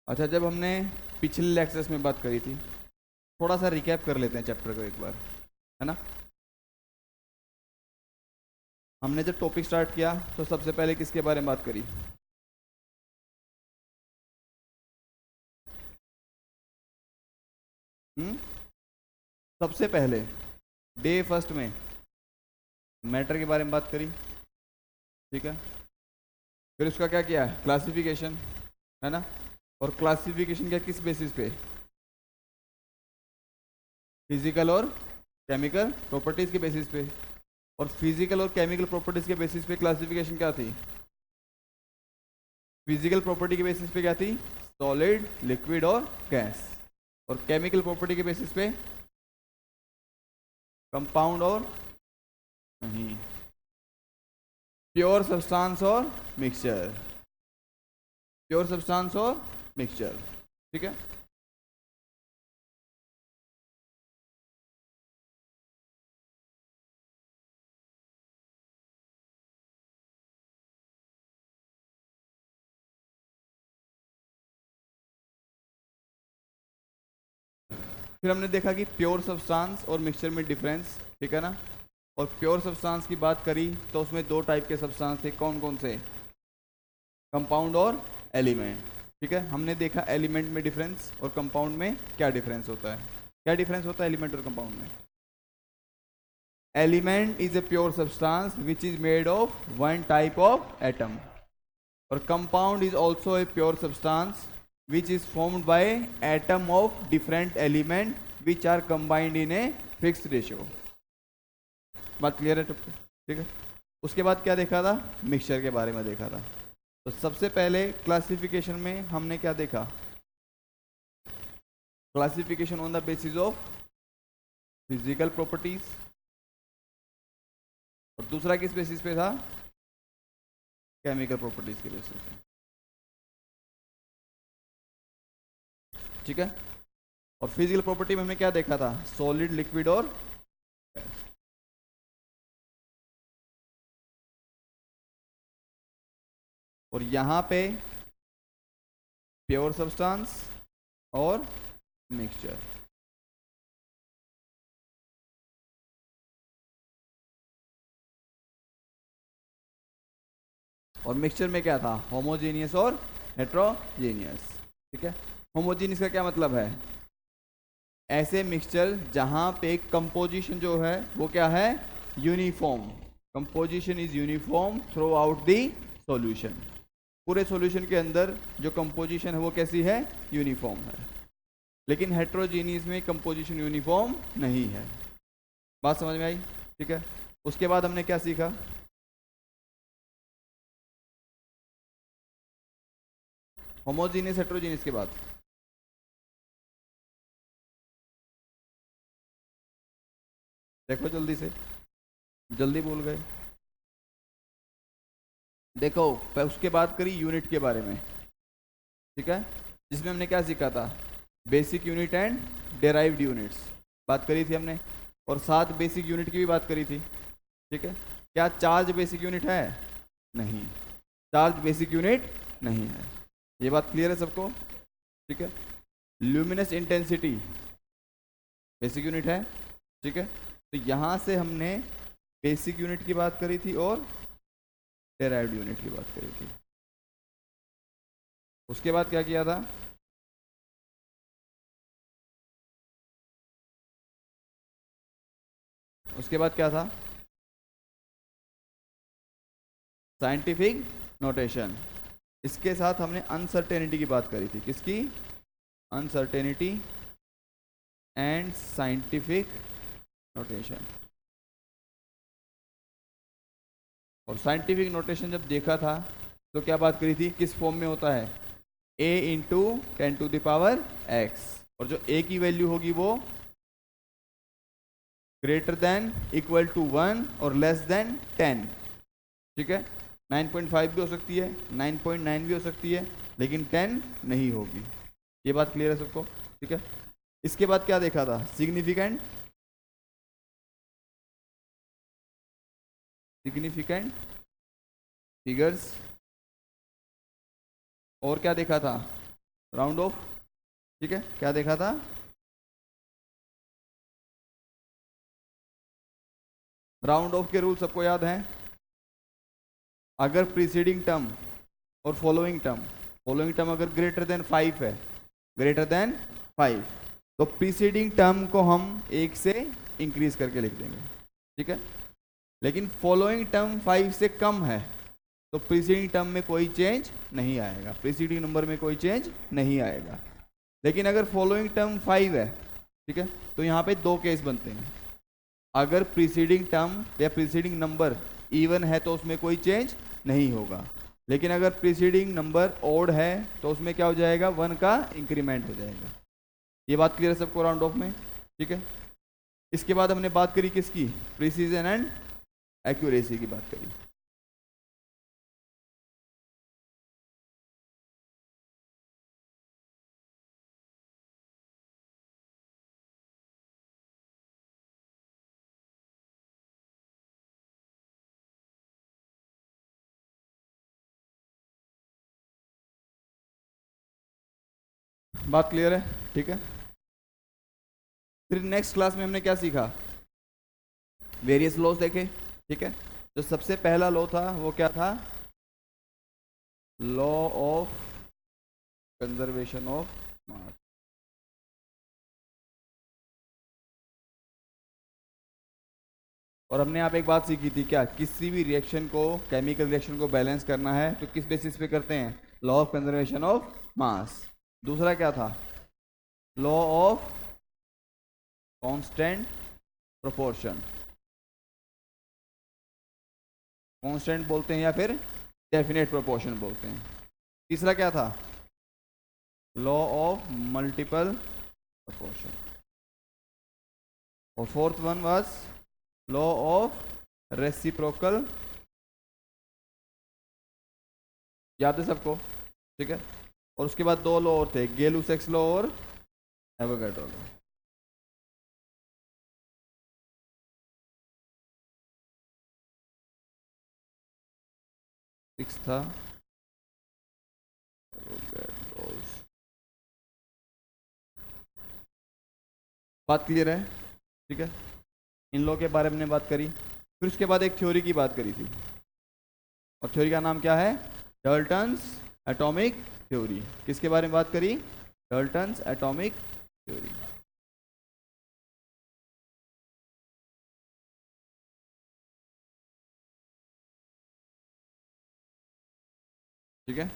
अच्छा, जब हमने पिछले लेक्चर्स में बात करी थी, थोड़ा सा रिकैप कर लेते हैं चैप्टर को एक बार, है ना। हमने जब टॉपिक स्टार्ट किया तो सबसे पहले किसके बारे में बात करी? हम्म सबसे पहले डे फर्स्ट में मैटर के बारे में बात करी, ठीक है। फिर उसका क्या किया? क्लासिफिकेशन, है ना। और क्लासिफिकेशन क्या, किस बेसिस पे? फिजिकल और केमिकल प्रॉपर्टीज के बेसिस पे। और फिजिकल और केमिकल प्रॉपर्टीज के बेसिस पे क्लासिफिकेशन क्या थी? फिजिकल प्रॉपर्टी के बेसिस पे क्या थी? सॉलिड, लिक्विड और गैस। और केमिकल प्रॉपर्टी के बेसिस पे कंपाउंड और नहीं, प्योर सब्सटेंस और मिक्सचर। प्योर सब्सटेंस और मिक्सचर, ठीक है। फिर हमने देखा कि प्योर सब्सटेंस और मिक्सचर में डिफरेंस, ठीक है ना। और प्योर सब्सटेंस की बात करी तो उसमें दो टाइप के सब्सटेंस थे, कौन कौन से? कंपाउंड और एलिमेंट, ठीक है। हमने देखा एलिमेंट में डिफरेंस और कंपाउंड में क्या डिफरेंस होता है। क्या डिफरेंस होता है एलिमेंट और कंपाउंड में? Element is a pure substance which is made of one type of atom, और compound is also a pure substance which is formed by atom of different element which are combined in a fixed ratio। बात clear है? ठीक है। उसके बाद क्या देखा था? मिक्सचर के बारे में देखा था। तो सबसे पहले क्लासिफिकेशन में हमने क्या देखा? Classification on the basis of physical properties. और दूसरा किस बेसिस पे था? केमिकल प्रॉपर्टीज के बेसिस पे, ठीक है। और फिजिकल प्रॉपर्टी में हमने क्या देखा था? सॉलिड, लिक्विड और यहां पे प्योर सब्सटेंस और मिक्सचर। और मिक्सचर में क्या था? होमोजेनियस और हेट्रोजेनियस, ठीक है। होमोजेनियस का क्या मतलब है? ऐसे मिक्सचर जहां पे कंपोजिशन जो है वो क्या है? Uniform. Composition is uniform through out the solution. पूरे सॉल्यूशन के अंदर जो कंपोजिशन है वो कैसी है? यूनिफॉर्म है। लेकिन हेट्रोजीनियस में कंपोजिशन यूनिफॉर्म नहीं है। बात समझ में आई? ठीक है। उसके बाद हमने क्या सीखा? होमोजीनियस हेट्रोजीनियस के बाद देखो जल्दी से, जल्दी बोल गए। देखो उसके बाद करी यूनिट के बारे में, ठीक है। जिसमें हमने क्या सीखा था? Basic unit and derived units बात करी थी हमने। और साथ बेसिक यूनिट की भी बात करी थी, ठीक है। क्या चार्ज बेसिक यूनिट है? नहीं, चार्ज बेसिक यूनिट नहीं है। ये बात क्लियर है सबको? ठीक है। ल्यूमिनस इंटेंसिटी बेसिक यूनिट है, ठीक है। तो यहां से हमने बेसिक यूनिट की बात करी थी और डेराइव्ड यूनिट की बात करी थी। उसके बाद क्या किया था? उसके बाद क्या था? Scientific notation. इसके साथ हमने अनसर्टेनिटी की बात करी थी। किसकी? Uncertainty and scientific notation. और साइंटिफिक नोटेशन जब देखा था तो क्या बात करी थी? किस फॉर्म में होता है? a into 10⁻x। और जो a की वैल्यू होगी वो ग्रेटर देन इक्वल टू 1 और लेस देन 10, ठीक है। 9.5 भी हो सकती है, 9.9 भी हो सकती है, लेकिन 10 नहीं होगी। ये बात क्लियर है सबको? ठीक है। इसके बाद क्या देखा था? Significant, significant figures. और क्या देखा था? राउंड ऑफ, ठीक है। क्या देखा था, राउंड ऑफ के रूल सबको याद हैं। अगर प्रीसीडिंग टर्म और फॉलोइंग टर्म अगर ग्रेटर देन 5 है, ग्रेटर देन 5, तो प्रीसीडिंग टर्म को हम 1 से इंक्रीज करके लिख देंगे, ठीक है। लेकिन फॉलोइंग टर्म 5 से कम है तो प्रीसीडिंग टर्म में कोई चेंज नहीं आएगा, प्रीसीडिंग नंबर में कोई चेंज नहीं आएगा। लेकिन अगर फॉलोइंग टर्म 5 है, ठीक है, तो यहाँ पे दो केस बनते हैं। अगर प्रीसीडिंग टर्म या प्रीसीडिंग नंबर इवन है तो उसमें कोई चेंज नहीं होगा, लेकिन अगर प्रीसीडिंग नंबर ओड है तो उसमें क्या हो जाएगा, 1 का इंक्रीमेंट हो जाएगा। ये बात क्लियर है सबको राउंड ऑफ में, ठीक है। इसके बाद हमने बात करी किसकी, प्रिसीजन एंड एक्यूरेसी की बात करी। बात क्लियर है, ठीक है। फिर नेक्स्ट क्लास में हमने क्या सीखा, वेरियस लॉज देखे, ठीक है। जो सबसे पहला लॉ था वो क्या था, law of conservation of mass. और हमने यहाँ पे एक बात सीखी थी, क्या किसी भी रिएक्शन को, केमिकल रिएक्शन को बैलेंस करना है तो किस बेसिस पे करते हैं, law of conservation of mass. दूसरा क्या था, law of constant proportion, constant बोलते हैं या फिर डेफिनेट प्रोपोर्शन बोलते हैं। तीसरा क्या था, लॉ ऑफ मल्टीपल प्रोपोर्शन। और fourth one was law of reciprocal, याद है सबको, ठीक है। और उसके बाद दो लॉ और थे, गेलू-सेक्स लॉ और एवोगाड्रो लॉ। सिक्स था एवोगाड्रोस। बात क्लियर है, ठीक है। इन लॉ के बारे में बात करी। फिर उसके बाद एक थ्योरी की बात करी थी, और थ्योरी का नाम क्या है, डाल्टन्स एटॉमिक थ्योरी। किसके बारे में बात करी, डाल्टन्स एटॉमिक थ्योरी, ठीक है।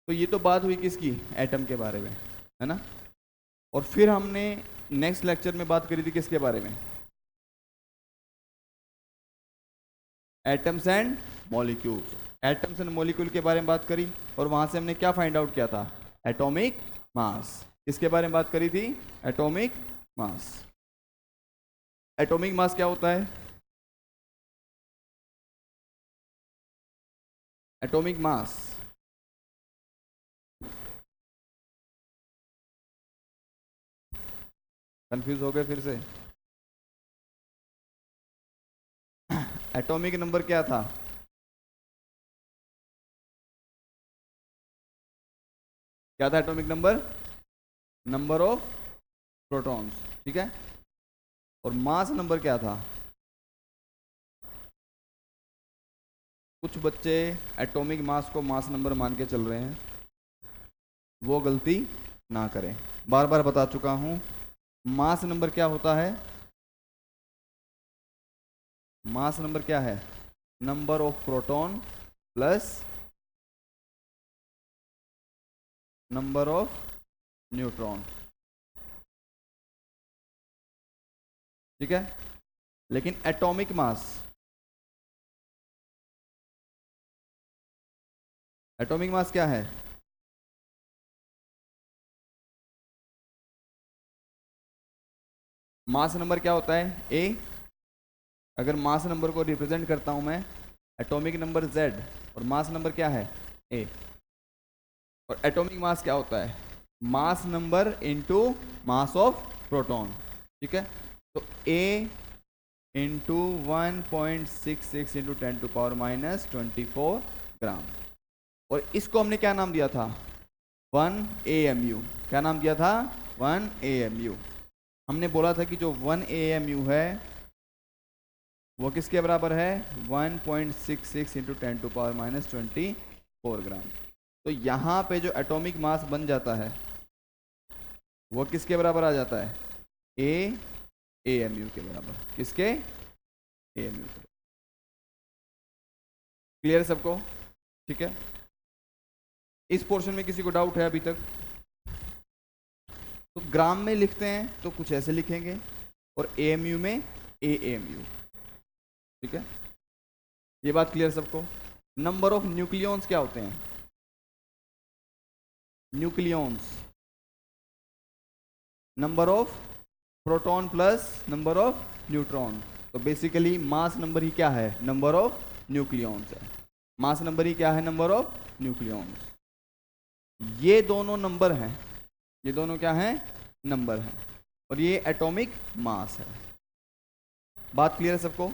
तो ये तो बात हुई किसकी, एटम के बारे में, है ना। और फिर हमने नेक्स्ट लेक्चर में बात करी थी किसके बारे में, atoms and molecules. Atoms and molecule के बारे में बात करी, और वहां से हमने क्या फाइंड आउट किया था, एटॉमिक मास। किसके बारे में बात करी थी, एटॉमिक मास। एटॉमिक मास क्या होता है, एटॉमिक मास कंफ्यूज हो गए फिर से, एटॉमिक नंबर क्या था, क्या था atomic number, number of protons, ठीक है। और मास नंबर क्या था, कुछ बच्चे एटॉमिक मास को मास नंबर मान के चल रहे हैं, वो गलती ना करें। बार बार बता चुका हूं, मास नंबर क्या होता है, मास नंबर क्या है, number of proton plus number of neutron, ठीक है। लेकिन एटॉमिक मास, एटॉमिक मास क्या है, मास नंबर क्या होता है, ए। अगर मास नंबर को रिप्रेजेंट करता हूं मैं, एटॉमिक नंबर Z, और मास नंबर क्या है, ए। और एटॉमिक मास क्या होता है, mass number into mass of proton, ठीक है। तो ए इंटू 1.66 इंटू 10⁻⁻24 ग्राम। और इसको हमने क्या नाम दिया था, 1 AMU। क्या नाम दिया था? 1 AMU। हमने बोला था कि जो 1 AMU है वो किसके बराबर है? 1.66 इंटू 10⁻⁻24 ग्राम। तो यहाँ पे जो एटॉमिक मास बन जाता है वो किसके बराबर आ जाता है? AMU के बराबर। किसके? AMU के। क्लियर सबको? ठीक है। इस पोर्शन में किसी को डाउट है अभी तक? तो ग्राम में लिखते हैं तो कुछ ऐसे लिखेंगे और AMU में AMU। ठीक है, ये बात क्लियर सबको? नंबर ऑफ न्यूक्लियॉन्स क्या होते हैं? Nucleons number of proton plus number of neutron. तो बेसिकली मास नंबर ही क्या है? नंबर ऑफ न्यूक्लियॉन्स है। मास नंबर ही क्या है? Number of nucleons. ये दोनों नंबर हैं, ये दोनों क्या हैं? नंबर हैं। और ये एटॉमिक मास है। बात क्लियर है सबको?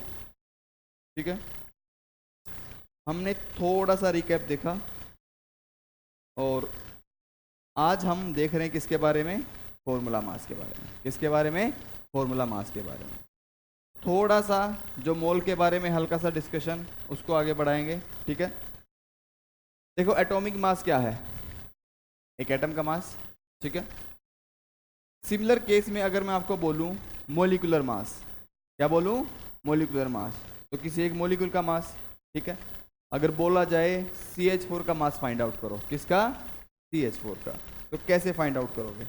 ठीक है, हमने थोड़ा सा रिकैप देखा और आज हम देख रहे हैं किसके बारे में? फॉर्मूला मास के बारे में। किसके बारे में? फॉर्मूला मास के बारे में। थोड़ा सा जो मोल के बारे में हल्का सा डिस्कशन, उसको आगे बढ़ाएंगे। ठीक है, देखो एटॉमिक मास क्या है? एक एटम का मास। ठीक है, सिमिलर केस में अगर मैं आपको बोलूं मोलिकुलर मास, क्या बोलूं? मोलिकुलर मास, तो किसी एक मोलिकुल का मास। ठीक है, अगर बोला जाए CH4 का मास फाइंड आउट करो। किसका? CH4 का। तो कैसे फाइंड आउट करोगे?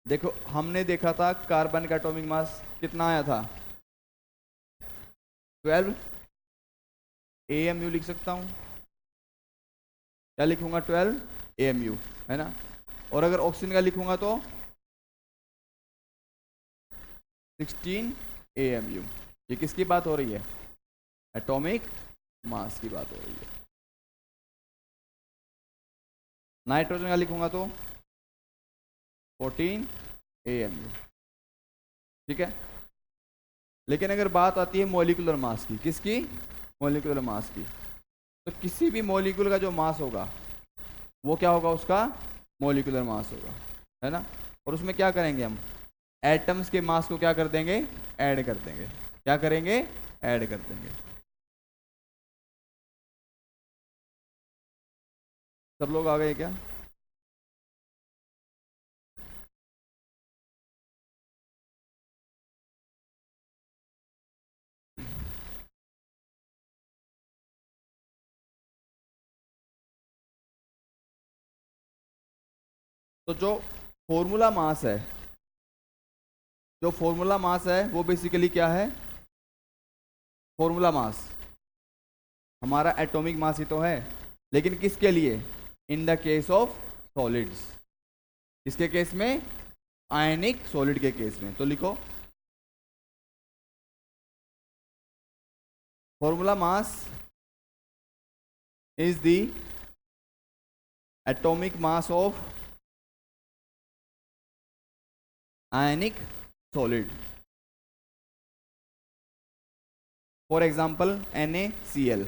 देखो हमने देखा था कार्बन का एटॉमिक मास कितना आया था? 12 AMU लिख सकता हूं। क्या लिखूंगा? 12 AMU, है ना? और अगर ऑक्सीजन का लिखूंगा तो 16 AMU। ये किसकी बात हो रही है? एटॉमिक मास की बात हो रही है। नाइट्रोजन का लिखूंगा तो 14 AMU। ठीक है, लेकिन अगर बात आती है मॉलिक्यूलर मास की, किसकी? मॉलिक्यूलर मास की, तो किसी भी मॉलिक्यूल का जो मास होगा वो क्या होगा? उसका मॉलिक्यूलर मास होगा, है ना? और उसमें क्या करेंगे हम? एटम्स के मास को क्या कर देंगे? ऐड कर देंगे। क्या करेंगे? ऐड कर देंगे। सब लोग आ गए क्या? तो जो फॉर्मूला मास है, जो फॉर्मूला मास है वो बेसिकली क्या है? फॉर्मूला मास हमारा एटॉमिक मास ही तो है, लेकिन किसके लिए? In the case of solids. किसके केस में? आयनिक सॉलिड के केस में। तो लिखो formula mass is the atomic mass of ionic solid. For example NaCl।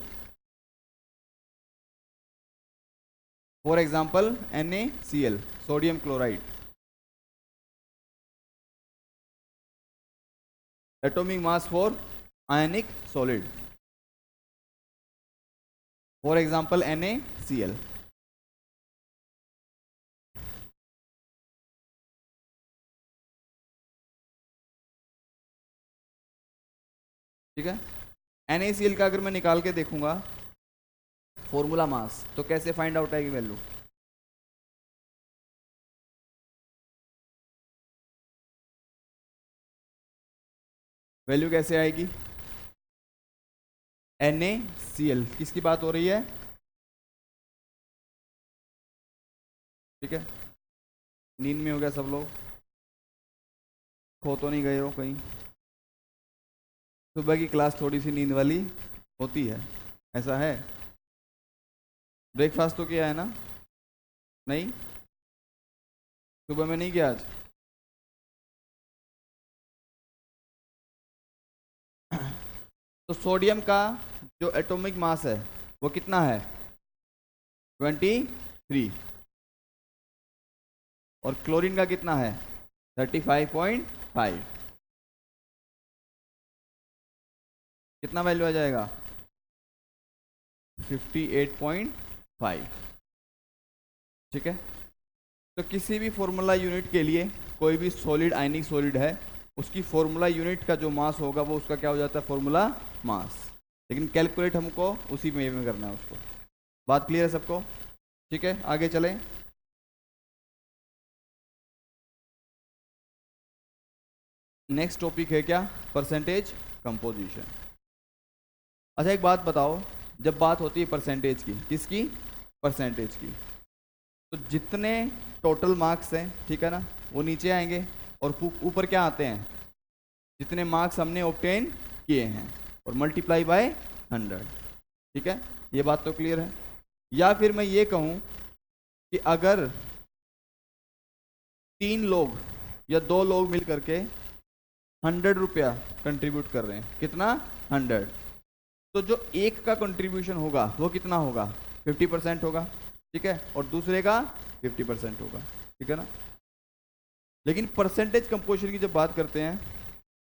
For example NaCl, sodium chloride. Atomic mass for ionic solid, for example NaCl। ठीक है, NaCl का अगर मैं निकाल के देखूंगा फॉर्मूला मास, तो कैसे फाइंड आउट आएगी वैल्यू? वैल्यू कैसे आएगी? NaCl, किसकी बात हो रही है? ठीक है, नींद में हो गया सब लोग? खो तो नहीं गए हो कहीं? सुबह की क्लास थोड़ी सी नींद वाली होती है, ऐसा है? ब्रेकफास्ट तो किया है ना? नहीं, सुबह में नहीं किया आज? तो सोडियम का जो एटॉमिक मास है वो कितना है 23, और क्लोरीन का कितना है 35.5। कितना वैल्यू आ जाएगा 58.5। ठीक है। तो किसी भी फॉर्मूला यूनिट के लिए कोई भी सॉलिड आयनिक सॉलिड है, उसकी फॉर्मूला यूनिट का जो मास होगा वो उसका क्या हो जाता है फॉर्मूला मास, लेकिन कैलकुलेट हमको उसी में करना है उसको। बात क्लियर है सबको? ठीक है, आगे चलें। नेक्स्ट टॉपिक है क्या परसेंटेज कंपोजिशन। अच्छा एक बात बताओ, जब बात होती है परसेंटेज की, किसकी परसेंटेज की, तो जितने टोटल मार्क्स हैं ठीक है ना वो नीचे आएंगे और ऊपर क्या आते हैं जितने मार्क्स हमने ऑब्टेन किए हैं और मल्टीप्लाई बाय 100। ठीक है, ये बात तो क्लियर है। या फिर मैं ये कहूँ कि अगर 3 लोग या 2 लोग मिल करके 100 रुपया कंट्रीब्यूट कर रहे हैं, कितना 100, तो जो एक का कंट्रीब्यूशन होगा वो कितना होगा 50% होगा। ठीक है, और दूसरे का 50% होगा। ठीक है ना। लेकिन परसेंटेज कंपोजिशन की जब बात करते हैं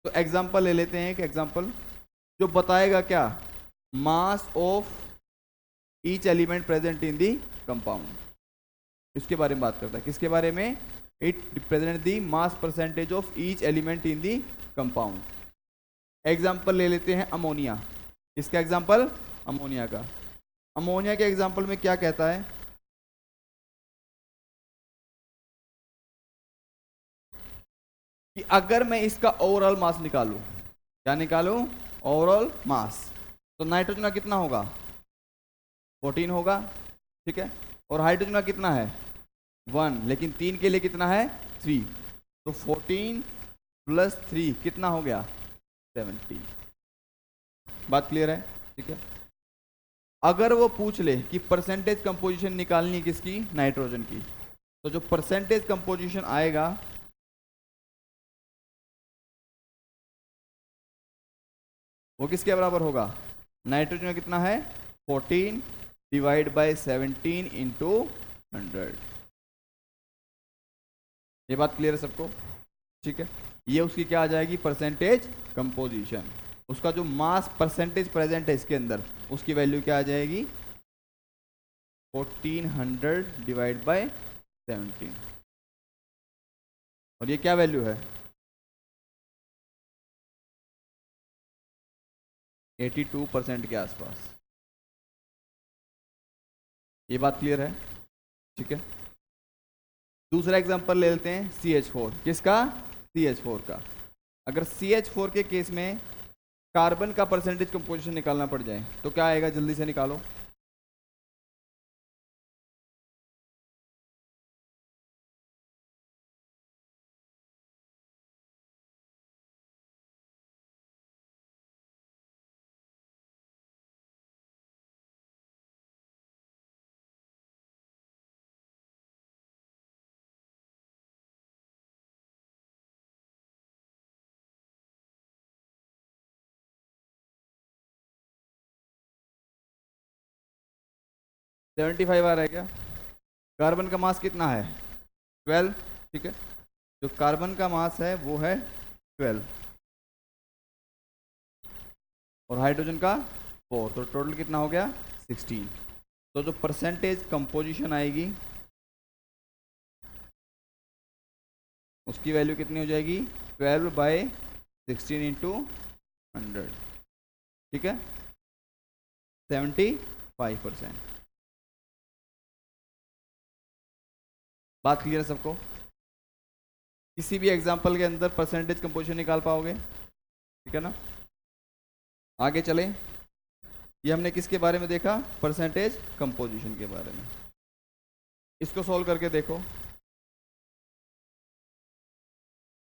तो एग्जांपल ले लेते हैं, एक एग्जांपल जो बताएगा क्या mass of each element present in the compound, इसके बारे में बात करता है। किसके बारे में? It represent the mass percentage of each element in the compound. Example ले लेते हैं अमोनिया। किसका एग्जांपल? अमोनिया का। अमोनिया के एग्जांपल में क्या कहता है कि अगर मैं इसका ओवरऑल मास निकालूं, क्या निकालूं ओवरऑल मास, तो नाइट्रोजन का कितना होगा 14 होगा। ठीक है, और हाइड्रोजन का कितना है 1, लेकिन 3 के लिए कितना है 3, तो 14 प्लस 3 कितना हो गया 17। बात क्लियर है? ठीक है। अगर वो पूछ ले कि परसेंटेज कंपोजिशन निकालनी है किसकी नाइट्रोजन की, तो जो परसेंटेज कंपोजिशन आएगा वो किसके बराबर होगा? नाइट्रोजन का कितना है 14 डिवाइड बाय 17 इंटू 100। ये बात क्लियर है सबको? ठीक है, ये उसकी क्या आ जाएगी परसेंटेज कंपोजिशन। उसका जो मास परसेंटेज प्रेजेंट है इसके अंदर उसकी वैल्यू क्या आ जाएगी 1400 डिवाइड बाय 17, और ये क्या वैल्यू है 82% के आसपास। ये बात क्लियर है? ठीक है, दूसरा एग्जांपल ले लेते हैं CH4। किसका? CH4 का। अगर CH4 के केस में कार्बन का परसेंटेज कंपोजिशन निकालना पड़ जाए तो क्या आएगा, जल्दी से निकालो। सेवेंटी फाइव आ रहा है क्या? कार्बन का मास कितना है 12। ठीक है, जो कार्बन का मास है वो है 12 और हाइड्रोजन का 4, तो टोटल कितना हो गया 16। तो जो परसेंटेज कंपोजिशन आएगी उसकी वैल्यू कितनी हो जाएगी 12 बाय 16 इंटू 100। ठीक है, 75%। बात क्लियर है सबको? किसी भी एग्जांपल के अंदर परसेंटेज कंपोजिशन निकाल पाओगे। ठीक है ना। आगे चलें। ये हमने किसके बारे में देखा परसेंटेज कंपोजिशन के बारे में। इसको सॉल्व करके देखो।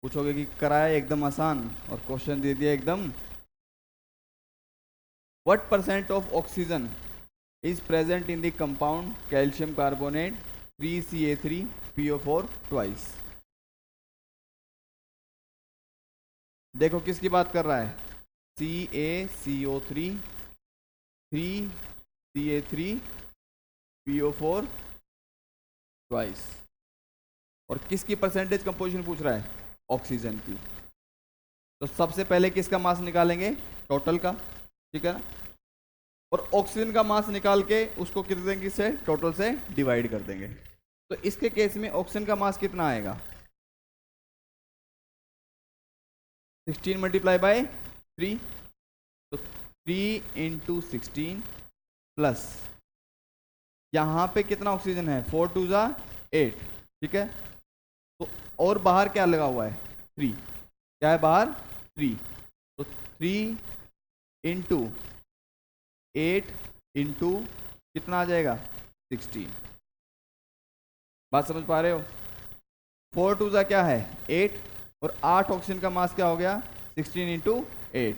पूछोगे कि कराया एकदम आसान और क्वेश्चन दे दिया एकदम। What percent of oxygen is present in the compound calcium carbonate 3Ca3PO4 twice. देखो किसकी बात कर रहा है CaCO3 3 CA3PO4 ट्वाइस। और किसकी परसेंटेज कंपोजिशन पूछ रहा है? ऑक्सीजन की। तो सबसे पहले किसका मास निकालेंगे? टोटल का, ठीक है ना। और ऑक्सीजन का मास निकाल के उसको कितने से टोटल से डिवाइड कर देंगे। तो इसके केस में ऑक्सीजन का मास कितना आएगा? 16 मल्टीप्लाई बाय 3, तो 3 इंटू 16 प्लस यहां पे कितना ऑक्सीजन है? 4 2 जा 8, ठीक है। तो और बाहर क्या लगा हुआ है? 3। क्या है बाहर? 3। तो 3 इंटू 8 इंटू कितना आ जाएगा? 16। बात समझ पा रहे हो? 4 2 जा क्या है? 8, और 8 ऑक्सीजन का मास क्या हो गया? 16 इंटू 8,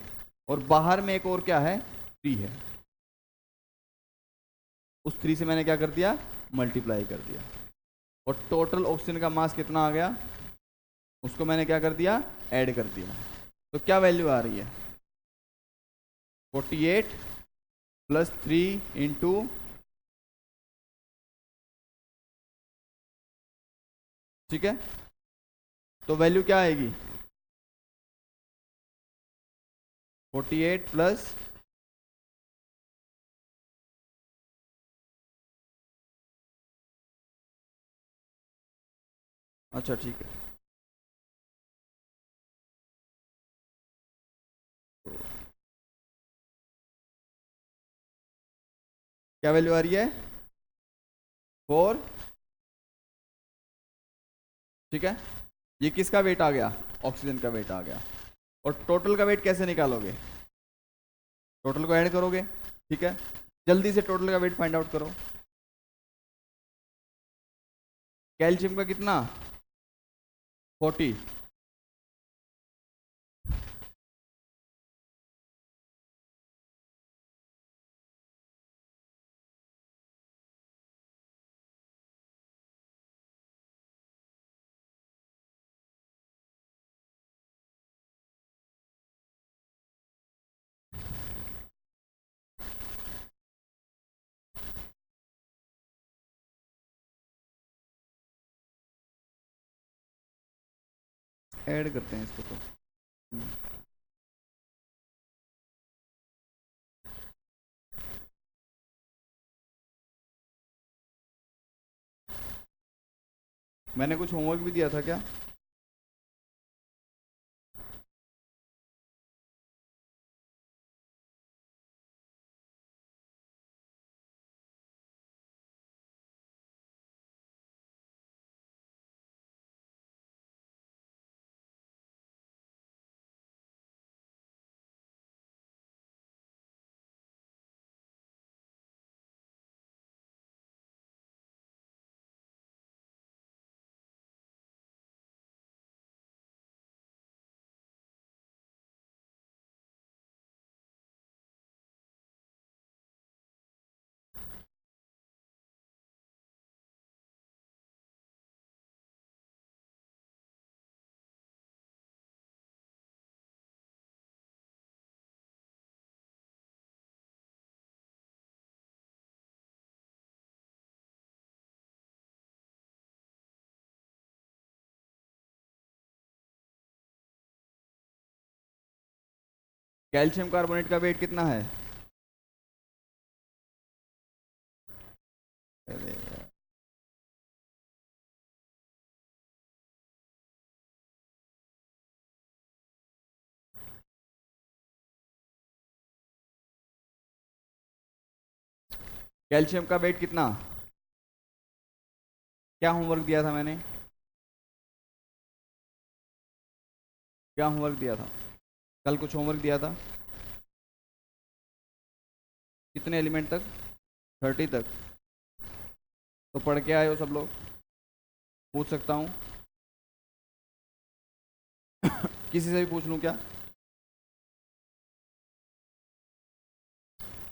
और बाहर में एक और क्या है? 3 है। उस 3 से मैंने क्या कर दिया? मल्टीप्लाई कर दिया। और टोटल ऑक्सीजन का मास कितना आ गया? उसको मैंने क्या कर दिया? ऐड कर दिया। तो क्या वैल्यू आ रही है? 48 प्लस 3 इंटू, ठीक है। तो वैल्यू क्या आएगी? 48 प्लस, अच्छा ठीक है, क्या वैल्यू आ रही है? 4, ठीक है। ये किसका वेट आ गया? ऑक्सीजन का वेट आ गया। और टोटल का वेट कैसे निकालोगे? टोटल को ऐड करोगे, ठीक है। जल्दी से टोटल का वेट फाइंड आउट करो। कैल्शियम का कितना? 40। ऐड करते हैं इसको तो। मैंने कुछ होमवर्क भी दिया था क्या? कैल्शियम कार्बोनेट का वेट कितना है? अरे यार। कैल्शियम का वेट कितना? क्या होमवर्क दिया था मैंने? क्या होमवर्क दिया था? कल कुछ होमवर्क दिया था। कितने एलिमेंट तक? 30 तक। तो पढ़ के आए हो सब लोग? पूछ सकता हूँ? किसी से भी पूछ लूँ क्या?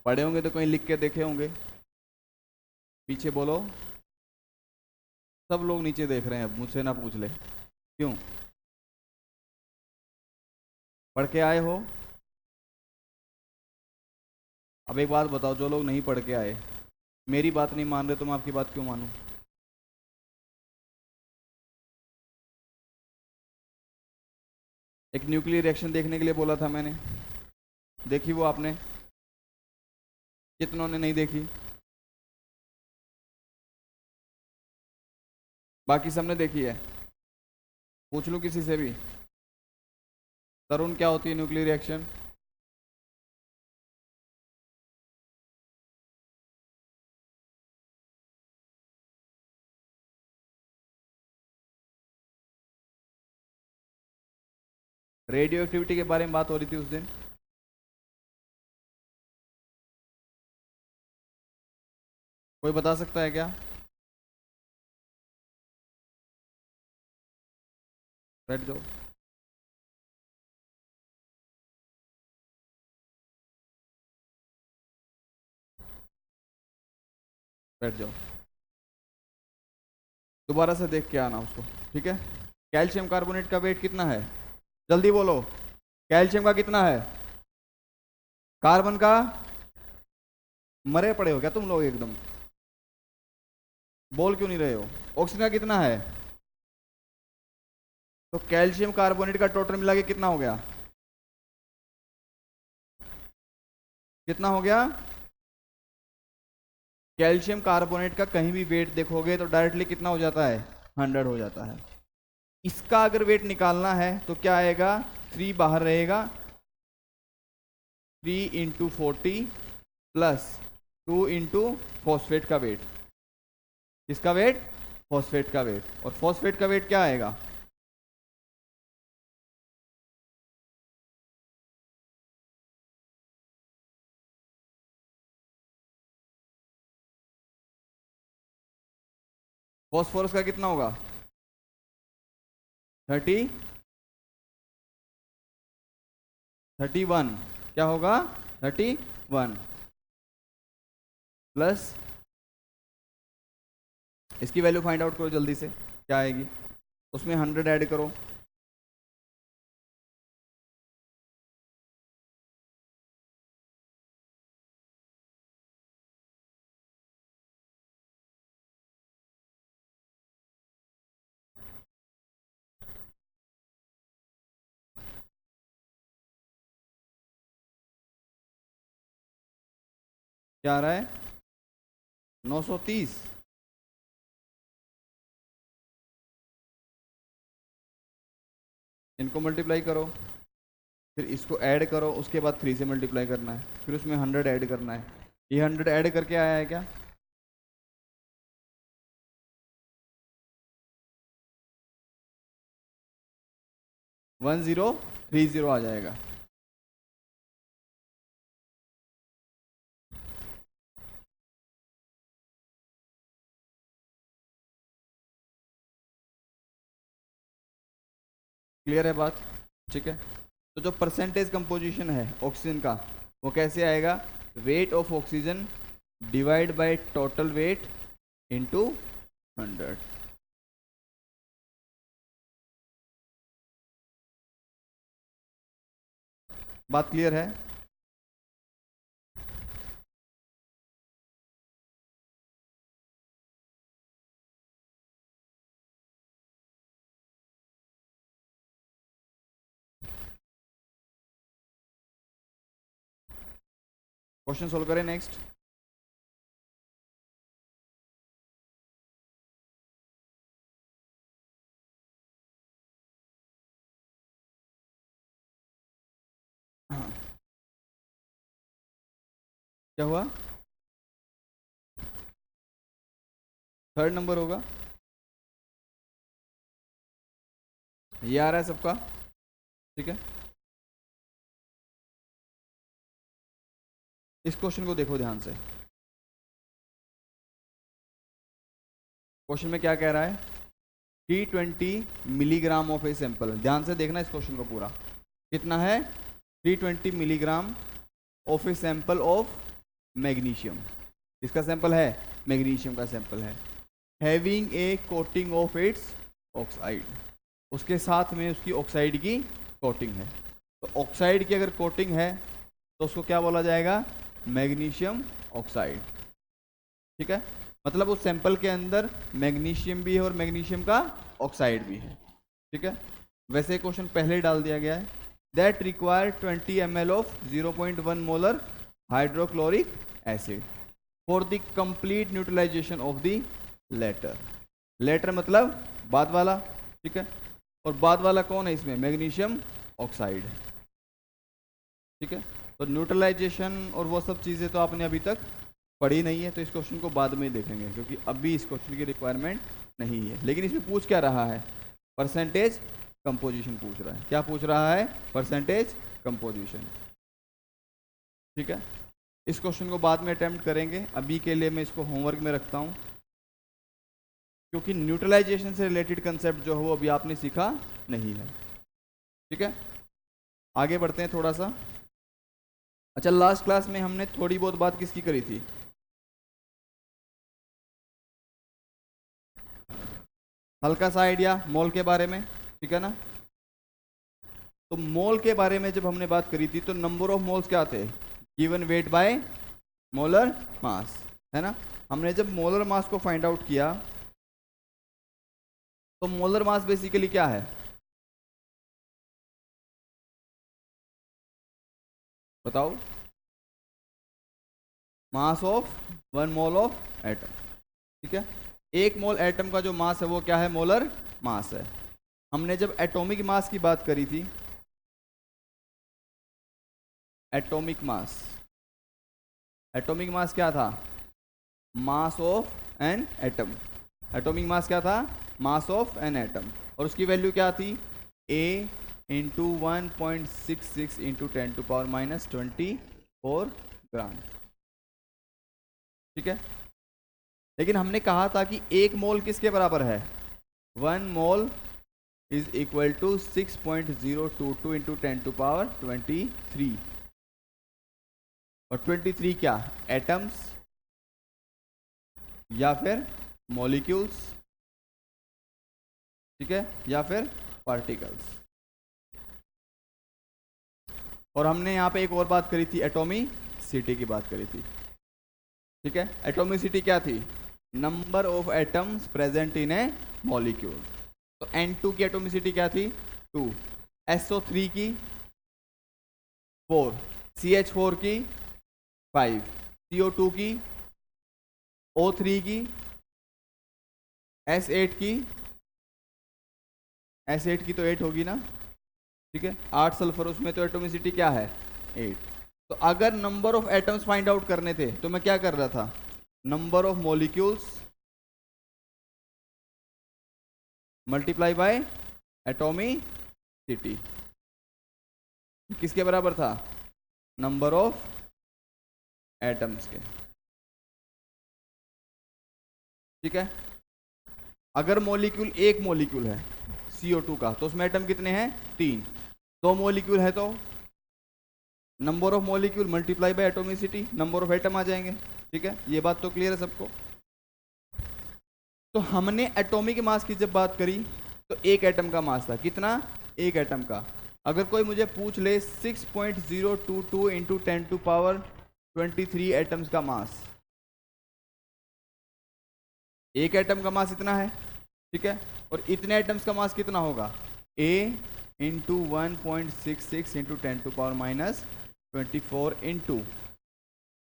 पढ़े होंगे तो कहीं लिख के देखे होंगे। पीछे बोलो। सब लोग नीचे देख रहे हैं, अब मुझसे ना पूछ ले। क्यों? पढ़ के आए हो? अब एक बात बताओ, जो लोग नहीं पढ़ के आए, मेरी बात नहीं मान रहे तो मैं आपकी बात क्यों मानूं? एक न्यूक्लियर रिएक्शन देखने के लिए बोला था मैंने, देखी वो आपने? कितनों ने नहीं देखी? बाकी सबने देखी है? पूछ लूं किसी से भी? तरुण, क्या होती है न्यूक्लियर रिएक्शन? रेडियो एक्टिविटी के बारे में बात हो रही थी उस दिन। कोई बता सकता है क्या? बैठ जाओ। बैठ जाओ, दोबारा से देख के आना उसको, ठीक है? कैल्शियम कार्बोनेट का वेट कितना है? जल्दी बोलो, कैल्शियम का कितना है? कार्बन का? मरे पड़े हो क्या तुम लोग एकदम? बोल क्यों नहीं रहे हो? ऑक्सीजन का कितना है? तो कैल्शियम कार्बोनेट का टोटल मिला के कितना हो गया? कितना हो गया? कैल्शियम कार्बोनेट का कहीं भी वेट देखोगे तो डायरेक्टली कितना हो जाता है? 100 हो जाता है। इसका अगर वेट निकालना है तो क्या आएगा? 3 बाहर रहेगा, 3 इंटू 40 प्लस 2 इंटू फॉस्फेट का वेट। किसका वेट? फॉस्फेट का वेट। और फॉस्फेट का वेट क्या आएगा? फॉस्फोरस का कितना होगा? 30, 31। क्या होगा? 31 प्लस, इसकी वैल्यू फाइंड आउट करो जल्दी से, क्या आएगी? उसमें 100 ऐड करो। क्या आ रहा है? 930। इनको मल्टीप्लाई करो, फिर इसको ऐड करो, उसके बाद 3 से मल्टीप्लाई करना है, फिर उसमें 100 ऐड करना है। ये 100 ऐड करके आया है क्या? वन जीरो थ्री जीरो आ जाएगा। क्लियर है बात? ठीक है। तो जो परसेंटेज कंपोजिशन है ऑक्सीजन का, वो कैसे आएगा? Weight of oxygen divide by total weight into 100। बात क्लियर है? क्वेश्चन सोल्व करें नेक्स्ट। हाँ, क्या हुआ? 3rd नंबर होगा। ये आ रहा है सबका? ठीक है। इस क्वेश्चन को देखो ध्यान से। क्वेश्चन में क्या कह रहा है? T20 milligram of a sample. ध्यान से देखना इस क्वेश्चन को पूरा। कितना है? 320 milligram of a sample of magnesium. इसका सैंपल है? मैग्नीशियम का सैंपल है। Having a coating of its oxide, उसके साथ में उसकी ऑक्साइड की कोटिंग है। तो ऑक्साइड की अगर कोटिंग है तो उसको क्या बोला जाएगा? Magnesium oxide. ठीक है, मतलब उस सैंपल के अंदर मैग्नीशियम भी है और मैग्नीशियम का ऑक्साइड भी है। ठीक है, वैसे क्वेश्चन पहले डाल दिया गया है। That require 20 ml of 0.1 molar hydrochloric acid for the complete neutralisation of the latter. Latter मतलब बाद वाला। ठीक है, और बाद वाला कौन है इसमें? Magnesium oxide. ठीक है, तो न्यूट्रलाइजेशन और वो सब चीज़ें तो आपने अभी तक पढ़ी नहीं है, तो इस क्वेश्चन को बाद में देखेंगे क्योंकि अभी इस क्वेश्चन की रिक्वायरमेंट नहीं है। लेकिन इसमें पूछ क्या रहा है? परसेंटेज कंपोजिशन पूछ रहा है। क्या पूछ रहा है? Percentage composition. ठीक है, इस क्वेश्चन को बाद में अटेम्प्ट करेंगे, अभी के लिए मैं इसको होमवर्क में रखता हूं क्योंकि न्यूट्रलाइजेशन से रिलेटेड कंसेप्ट जो है वो अभी आपने सीखा नहीं है। ठीक है, आगे बढ़ते हैं थोड़ा सा। अच्छा, लास्ट क्लास में हमने थोड़ी बहुत बात किसकी करी थी? हल्का सा आइडिया मोल के बारे में। ठीक है ना, तो मोल के बारे में जब हमने बात करी थी तो नंबर ऑफ मोल्स क्या थे? गिवन वेट बाय मोलर मास, है ना। हमने जब मोलर मास को फाइंड आउट किया तो मोलर मास बेसिकली क्या है? बताओ। Mass of 1 mole of atom. ठीक है, एक मोल एटम का जो मास है वो क्या है? मोलर मास है। हमने जब एटॉमिक मास की बात करी थी, एटॉमिक मास, एटॉमिक मास क्या था? Mass of an atom. Atomic mass क्या था? Mass of an atom. और उसकी वैल्यू क्या थी? A इंटू 1.66 इंटू 10⁻⁻24 ग्राम। ठीक है, लेकिन हमने कहा था कि एक मोल किसके बराबर है? 1 mole is equal to 6.022 into 10⁻23। और 23 क्या? एटम्स या फिर मॉलिक्यूल्स। ठीक है, या फिर पार्टिकल्स। और हमने यहां पे एक और बात करी थी, एटॉमिसिटी की बात करी थी। ठीक है, एटॉमिसिटी क्या थी? Number of atoms present in A molecule. तो N2 की एटॉमिसिटी क्या थी? 2। SO3 की 4, CH4 की 5, CO2 की, O3 की, S8 की, S8 की तो 8 होगी ना। ठीक है, 8 सल्फर, उसमें तो एटॉमिसिटी क्या है? 8। तो अगर number of atoms find out करने थे तो मैं क्या कर रहा था? Number of molecules multiply by atomicity. किसके बराबर था? नंबर ऑफ एटम्स के। ठीक है, अगर मॉलिक्यूल एक मॉलिक्यूल है CO2 का तो उसमें एटम कितने हैं? 3। 2 मॉलिक्यूल है तो number of molecule multiply by atomicity, number of atom आ जाएंगे। ठीक है, ये बात तो क्लियर है सबको। तो हमने एटॉमिक मास की जब बात करी तो एक एटम का मास था कितना? एक एटम का। अगर कोई मुझे पूछ ले 6.022 इंटू 10⁻23 एटम्स का मास, एक एटम का मास इतना है। ठीक है, और इतने एटम्स का मास कितना होगा? A into 1.66 into 10⁻24 into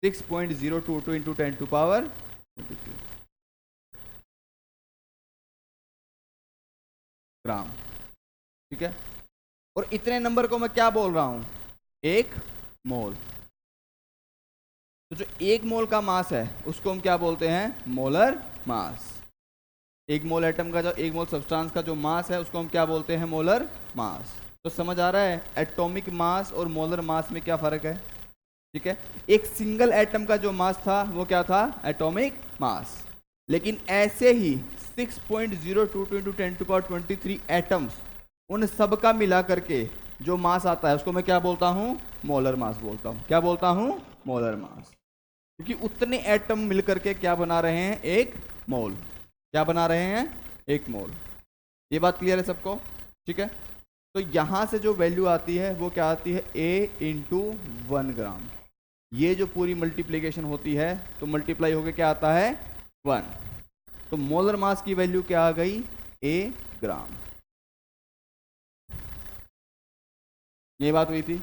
6.022 into 10⁻23 ग्राम। ठीक है, और इतने नंबर को मैं क्या बोल रहा हूं? एक मोल। तो जो एक मोल का मास है उसको हम क्या बोलते हैं? Molar mass. एक मोल एटम का, जो एक मोल सब्सटेंस का जो मास है उसको हम क्या बोलते हैं? Molar mass. तो समझ आ रहा है एटॉमिक मास और मोलर मास में क्या फर्क है? ठीक है, एक सिंगल एटम का जो मास था वो क्या था? Atomic mass. लेकिन ऐसे ही 6.022 इंटू 10⁻23 एटम्स, उन सब का मिला करके जो मास आता है उसको मैं क्या बोलता हूं? मोलर मास बोलता हूं। क्या बोलता हूं? Molar mass. क्योंकि उतने एटम मिलकर के क्या बना रहे हैं? एक मोल। क्या बना रहे हैं? एक मोल। ये बात क्लियर है सबको? ठीक है, तो यहां से जो वैल्यू आती है वो क्या आती है? A इंटू 1 ग्राम। ये जो पूरी मल्टीप्लिकेशन होती है तो मल्टीप्लाई होके क्या आता है 1। तो मोलर मास की वैल्यू क्या आ गई A ग्राम। ये बात हुई थी,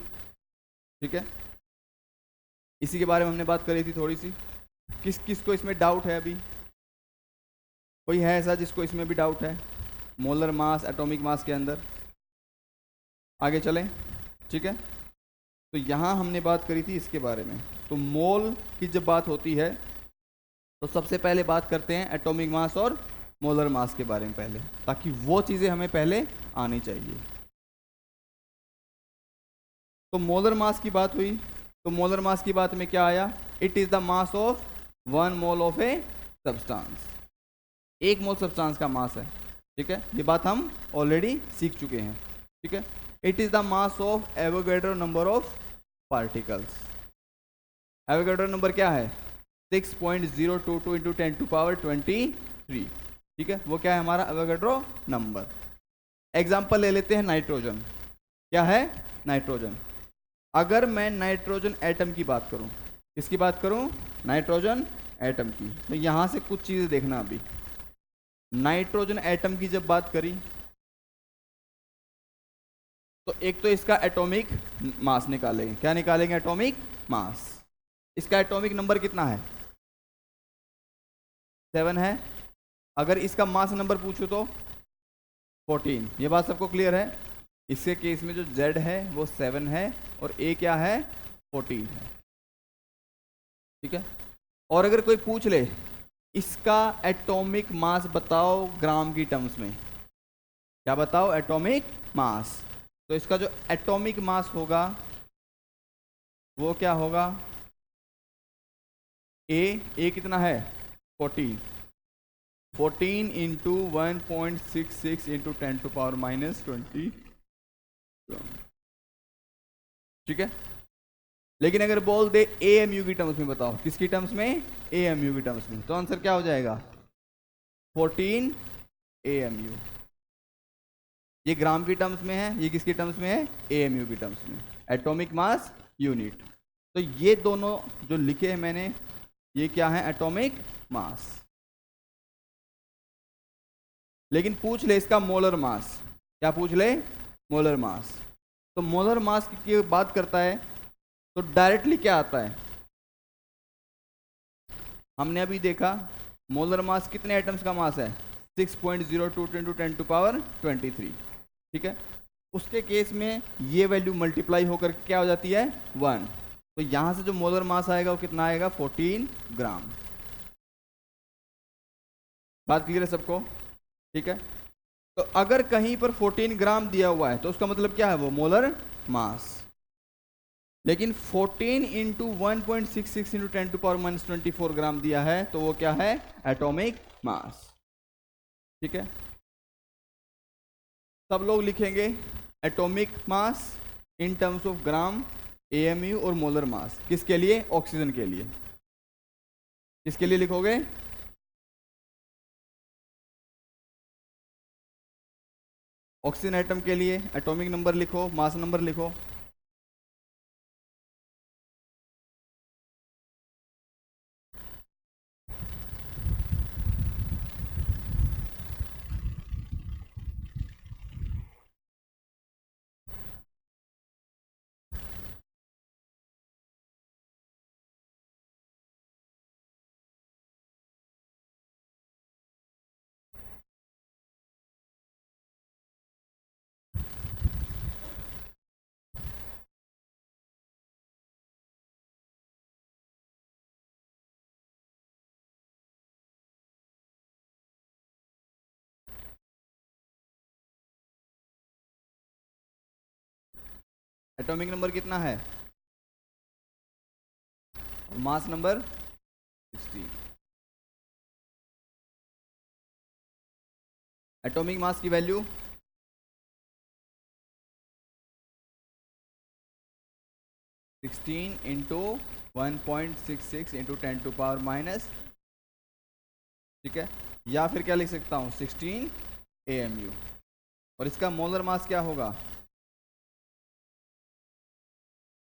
ठीक है। इसी के बारे में हमने बात करी थी थोड़ी सी। किस किस को इसमें डाउट है अभी? कोई है ऐसा जिसको इसमें भी डाउट है मोलर मास एटॉमिक मास के अंदर? आगे चलें, ठीक है। तो यहाँ हमने बात करी थी इसके बारे में। तो मोल की जब बात होती है तो सबसे पहले बात करते हैं एटॉमिक मास और मोलर मास के बारे में पहले, ताकि वो चीज़ें हमें पहले आनी चाहिए। तो मोलर मास की बात हुई, तो मोलर मास की बात में क्या आया? It is the mass of 1 mole of a substance. 1 mole substance का मास है, ठीक है। ये बात हम ऑलरेडी सीख चुके हैं, ठीक है। It is the mass of Avogadro number of particles. Avogadro number क्या है? 6.022 इंटू 10⁻23, ठीक है। वो क्या है हमारा एवोगैड्रो नंबर। एग्जाम्पल ले लेते हैं नाइट्रोजन। क्या है? नाइट्रोजन। अगर मैं नाइट्रोजन एटम की बात करूं, किसकी बात करूं? नाइट्रोजन एटम की। तो यहां से कुछ चीजें देखना अभी। नाइट्रोजन एटम की जब बात करी तो एक तो इसका एटॉमिक मास निकालेंगे। क्या निकालेंगे? Atomic mass. इसका एटॉमिक नंबर कितना है? 7 है। अगर इसका मास नंबर पूछूं तो 14। ये बात सबको क्लियर है? इसके केस में जो Z है वो 7 है और A क्या है? 14 है, ठीक है। और अगर कोई पूछ ले इसका एटॉमिक मास बताओ ग्राम की टर्म्स में, क्या बताओ? Atomic mass. तो इसका जो एटॉमिक मास होगा वो क्या होगा? ए कितना है? 14। 14 इंटू 1.66 इंटू 10⁻⁻20, ठीक है। लेकिन अगर बोल दे AMU की टर्म्स में बताओ, किसकी टर्म्स में? AMU की टर्म्स में, तो आंसर क्या हो जाएगा? 14 AMU। ये ग्राम की टर्म्स में है, ये किसकी टर्म्स में है? AMU की टर्म्स में, एटॉमिक मास यूनिट। तो ये दोनों जो लिखे हैं मैंने, ये क्या है? Atomic mass. लेकिन पूछ ले इसका मोलर मास, क्या पूछ ले? Molar mass. तो मोलर मास की बात करता है तो डायरेक्टली क्या आता है? हमने अभी देखा मोलर मास कितने एटम्स का मास है? 6.022 इंटू 10⁻23, ठीक है। उसके केस में ये वैल्यू मल्टीप्लाई होकर क्या हो जाती है? 1। तो यहां से जो मोलर मास आएगा वो कितना आएगा? 14 ग्राम। बात क्लियर है सबको? ठीक है। तो अगर कहीं पर 14 ग्राम दिया हुआ है तो उसका मतलब क्या है? वो मोलर मास। लेकिन 14 इंटू 1.66 इंटू 10⁻⁻24 ग्राम दिया है तो वो क्या है? एटॉमिक मास, ठीक है। सब लोग लिखेंगे atomic mass in terms of gram, AMU और मोलर मास। किसके लिए? ऑक्सीजन के लिए। किसके लिए लिखोगे? ऑक्सीजन एटम के लिए एटॉमिक नंबर लिखो, मास नंबर लिखो। एटॉमिक नंबर कितना है? Mass number 16। एटॉमिक मास की वैल्यू 16 इंटू 1.66 इंटू 10⁻⁻, ठीक है। या फिर क्या लिख सकता हूं? 16 AMU। और इसका मोलर मास क्या होगा?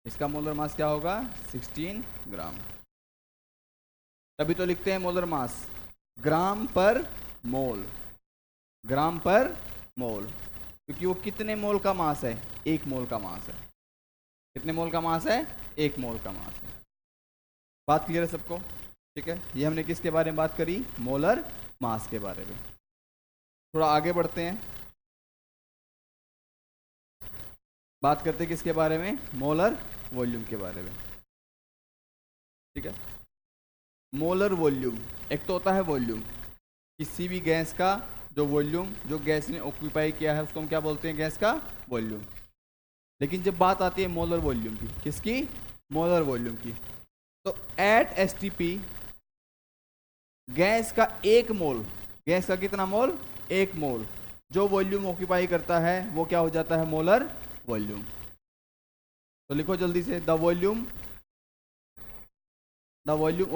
इसका मोलर मास क्या होगा? 16 ग्राम। तभी तो लिखते हैं मोलर मास ग्राम पर मोल, ग्राम पर मोल, क्योंकि वो कितने मोल का मास है? 1 मोल का मास है। कितने मोल का मास है? 1 मोल का मास है। बात क्लियर है सबको? ठीक है, ये हमने किसके बारे में बात करी? मोलर मास के बारे में। थोड़ा आगे बढ़ते हैं, बात करते हैं किसके बारे में? मोलर वॉल्यूम के बारे में। ठीक है, मोलर वॉल्यूम, एक तो होता है वॉल्यूम, किसी भी गैस का जो वॉल्यूम, जो गैस ने ऑक्यूपाई किया है उसको हम क्या बोलते हैं? गैस का वॉल्यूम। लेकिन जब बात आती है मोलर वॉल्यूम की, किसकी? मोलर वॉल्यूम की, तो एट एसटीपी गैस का 1 मोल, गैस का कितना मोल? 1 मोल जो वॉल्यूम ऑक्यूपाई करता है वो क्या हो जाता है? Molar volume. तो लिखो जल्दी से, the volume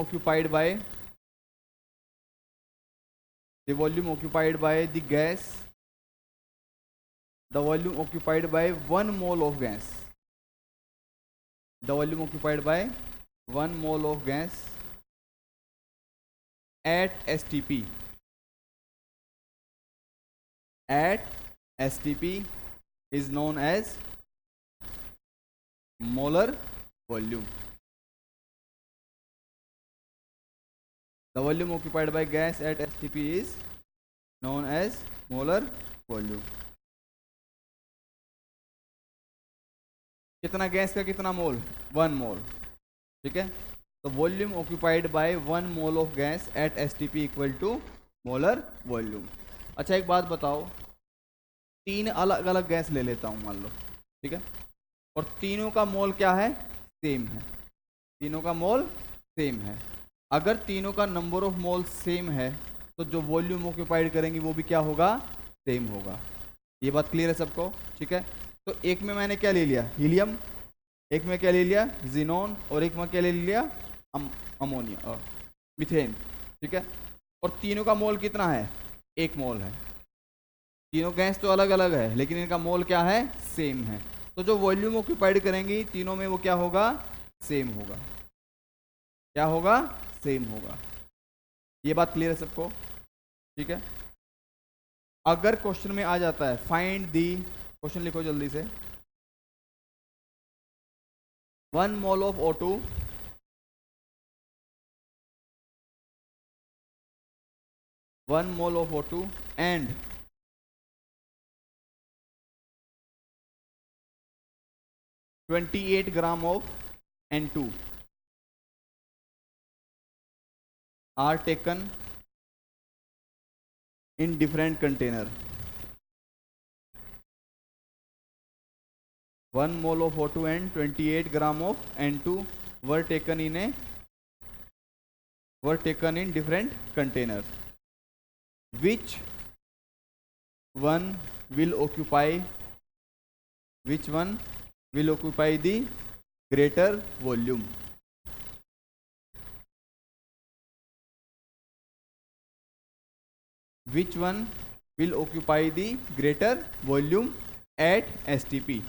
occupied by the volume occupied by the gas, the volume occupied by 1 mole of gas, the volume occupied by 1 mole of gas at STP, at STP is known as molar volume. The volume occupied by gas at STP is known as molar volume. कितना gas का कितना mole? 1 mole. ठीक है, तो volume occupied by 1 mole of gas at STP equal to molar volume. अच्छा एक बात बताओ, 3 अलग अलग गैस ले लेता हूं मान लो, ठीक है, और तीनों का मोल क्या है? सेम है। तीनों का मोल सेम है। अगर तीनों का नंबर ऑफ मोल सेम है तो जो वॉल्यूम ऑक्यूपाइड करेंगे वो भी क्या होगा? सेम होगा। ये बात क्लियर है सबको? ठीक है, तो एक में मैंने क्या ले लिया? हीलियम, एक में क्या ले लिया? जीनोन, और एक में क्या ले लिया? अमोनिया और मीथेन। ठीक है, और तीनों का मोल कितना है? 1 मोल है। तीनों गैस तो अलग अलग है लेकिन इनका मोल क्या है? सेम है। तो जो वॉल्यूम ऑक्यूपाइड करेंगी तीनों में वो क्या होगा? सेम होगा। क्या होगा? सेम होगा। ये बात क्लियर है सबको? ठीक है, अगर क्वेश्चन में आ जाता है फाइंड दी, क्वेश्चन लिखो जल्दी से, 1 mole of O2 1 mole of O2 and 28 gram of N2 are taken in different container. 1 mole of O2 and 28 gram of N2 were taken in different containers. Which one will occupy the greater volume? Which one will occupy the greater volume at STP?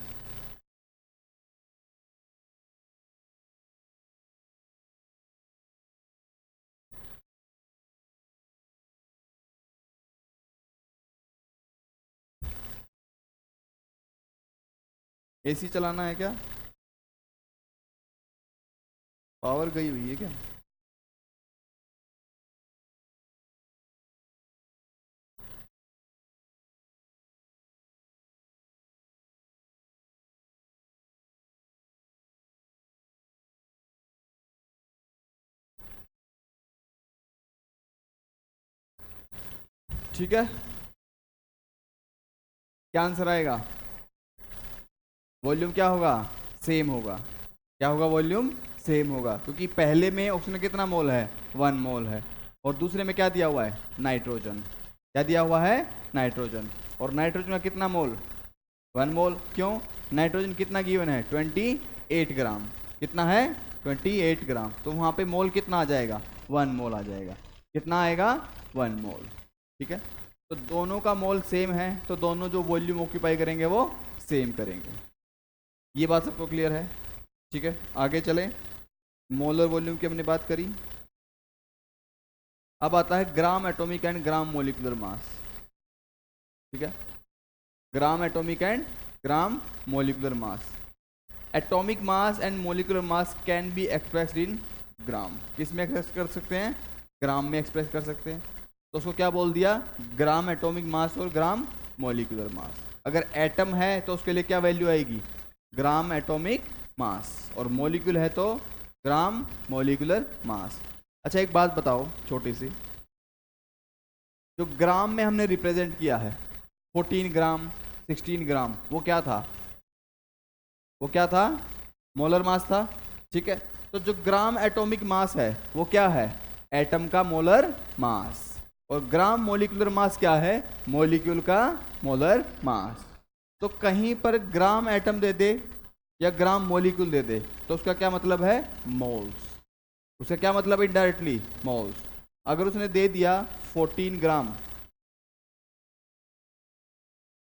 AC चलाना है क्या? Power गई हुई है क्या? ठीक है, क्या आंसर आएगा? वॉल्यूम क्या होगा? सेम होगा। क्या होगा? वॉल्यूम सेम होगा, क्योंकि पहले में ऑप्शन में कितना मोल है? 1 मोल है, और दूसरे में क्या दिया हुआ है? नाइट्रोजन। क्या दिया हुआ है? नाइट्रोजन। और नाइट्रोजन का कितना मोल? 1 मोल। क्यों? नाइट्रोजन कितना गिवन है? 28 ग्राम। कितना है? 28 ग्राम। तो वहाँ पे मोल कितना आ जाएगा? 1 मोल आ जाएगा। कितना आएगा? 1 मोल। ठीक है, तो दोनों का मोल सेम है तो दोनों जो वॉल्यूम ऑक्यूपाई करेंगे वो सेम करेंगे। ये बात सबको क्लियर है? ठीक है, आगे चलें। मोलर वॉल्यूम की हमने बात करी। अब आता है gram atomic and gram molecular mass. ठीक है, gram atomic and gram molecular mass. Atomic mass and molecular mass can be expressed in gram. किस में एक्सप्रेस कर सकते हैं? ग्राम में एक्सप्रेस कर सकते हैं। तो उसको क्या बोल दिया? ग्राम एटॉमिक मास और ग्राम मोलिकुलर मास। अगर एटम है तो उसके लिए क्या वैल्यू आएगी? ग्राम एटॉमिक मास। और मोलिक्यूल है तो ग्राम मोलिकुलर मास। अच्छा एक बात बताओ छोटी सी, जो ग्राम में हमने रिप्रेजेंट किया है 14 ग्राम 16 ग्राम, वो क्या था? वो क्या था? मोलर मास था। ठीक है, तो जो ग्राम एटॉमिक मास है वो क्या है? एटम का मोलर मास। और ग्राम मोलिकुलर मास क्या है? मोलिक्यूल का मोलर मास। तो कहीं पर ग्राम एटम दे दे या ग्राम मोलिक्यूल दे दे तो उसका क्या मतलब है? मोल्स। उसका क्या मतलब? Indirectly moles. अगर उसने दे दिया 14 ग्राम,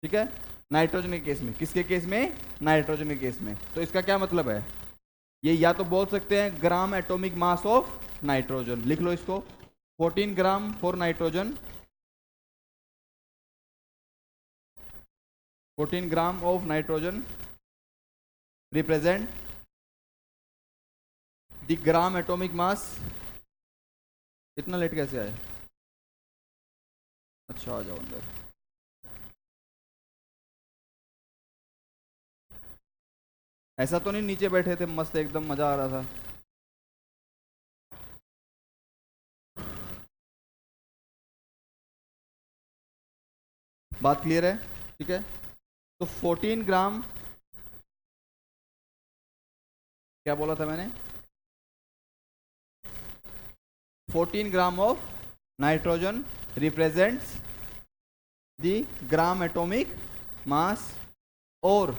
ठीक है, नाइट्रोजन के केस में, किसके केस में? नाइट्रोजन के केस में, तो इसका क्या मतलब है? ये या तो बोल सकते हैं ग्राम एटॉमिक मास ऑफ नाइट्रोजन, लिख लो इसको, 14 gram for nitrogen, 14 gram of nitrogen represent the gram atomic मास। इतना लेट कैसे आए? अच्छा आ जाओ अंदर। ऐसा तो नहीं नीचे बैठे थे मस्त एकदम मजा आ रहा था? बात क्लियर है? ठीक है, तो 14 ग्राम, क्या बोला था मैंने? 14 gram of nitrogen represents the gram atomic mass और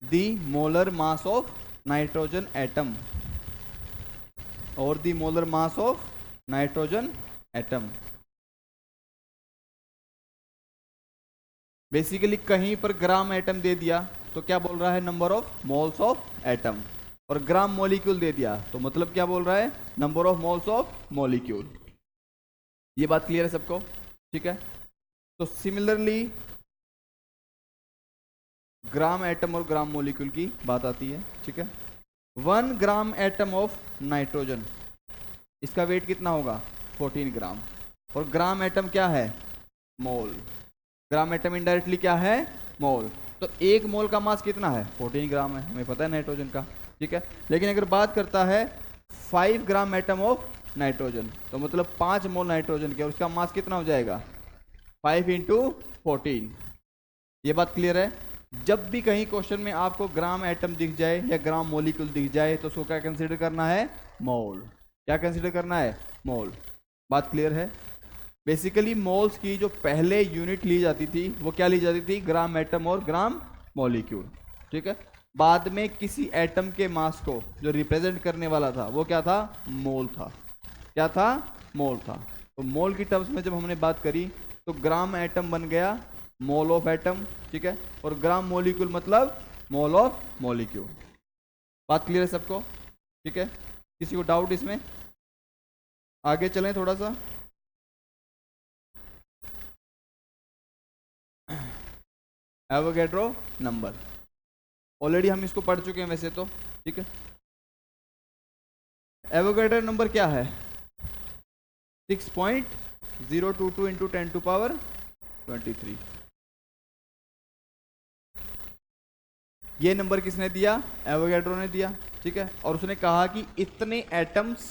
the molar mass of nitrogen atom, और the molar mass of nitrogen atom. Basically कहीं पर ग्राम एटम दे दिया तो क्या बोल रहा है? Number of moles of atom. और ग्राम मॉलिक्यूल दे दिया तो मतलब क्या बोल रहा है? Number of moles of molecule. ये बात क्लियर है सबको? ठीक है, तो सिमिलरली ग्राम एटम और ग्राम मॉलिक्यूल की बात आती है। ठीक है, 1 ग्राम एटम ऑफ नाइट्रोजन, इसका वेट कितना होगा? 14 ग्राम। और ग्राम एटम क्या है? मोल। ग्राम एटम इनडायरेक्टली क्या है? मोल। तो एक मोल का मास कितना है? 14 ग्राम है, हमें पता है नाइट्रोजन का। ठीक है, लेकिन अगर बात करता है 5 ग्राम एटम ऑफ नाइट्रोजन, तो मतलब 5 मोल नाइट्रोजन के, और उसका मास कितना हो जाएगा? 5 इंटू 14। ये बात क्लियर है? जब भी कहीं क्वेश्चन में आपको ग्राम एटम दिख जाए या ग्राम मोलिक्यूल दिख जाए तो उसको क्या कंसिडर करना है? मोल। क्या कंसिडर करना है? मोल। बात क्लियर है? बेसिकली मोल्स की जो पहले यूनिट ली जाती थी वो क्या ली जाती थी? ग्राम एटम और ग्राम मॉलिक्यूल। ठीक है, बाद में किसी एटम के मास को जो रिप्रेजेंट करने वाला था वो क्या था? मोल था। क्या था? मोल था। तो मोल की टर्म्स में जब हमने बात करी तो ग्राम एटम बन गया मोल ऑफ एटम। ठीक है, और ग्राम मॉलिक्यूल मतलब मोल ऑफ मॉलिक्यूल। बात क्लियर है सबको? ठीक है, किसी को डाउट इसमें? आगे चलें थोड़ा सा। एवोगैड्रो नंबर, ऑलरेडी हम इसको पढ़ चुके हैं वैसे तो। ठीक है, एवोगैड्रो नंबर क्या है? 6.022 इंटू 10⁻23। ये नंबर किसने दिया? एवोगैड्रो ने दिया। ठीक है, और उसने कहा कि इतने एटम्स,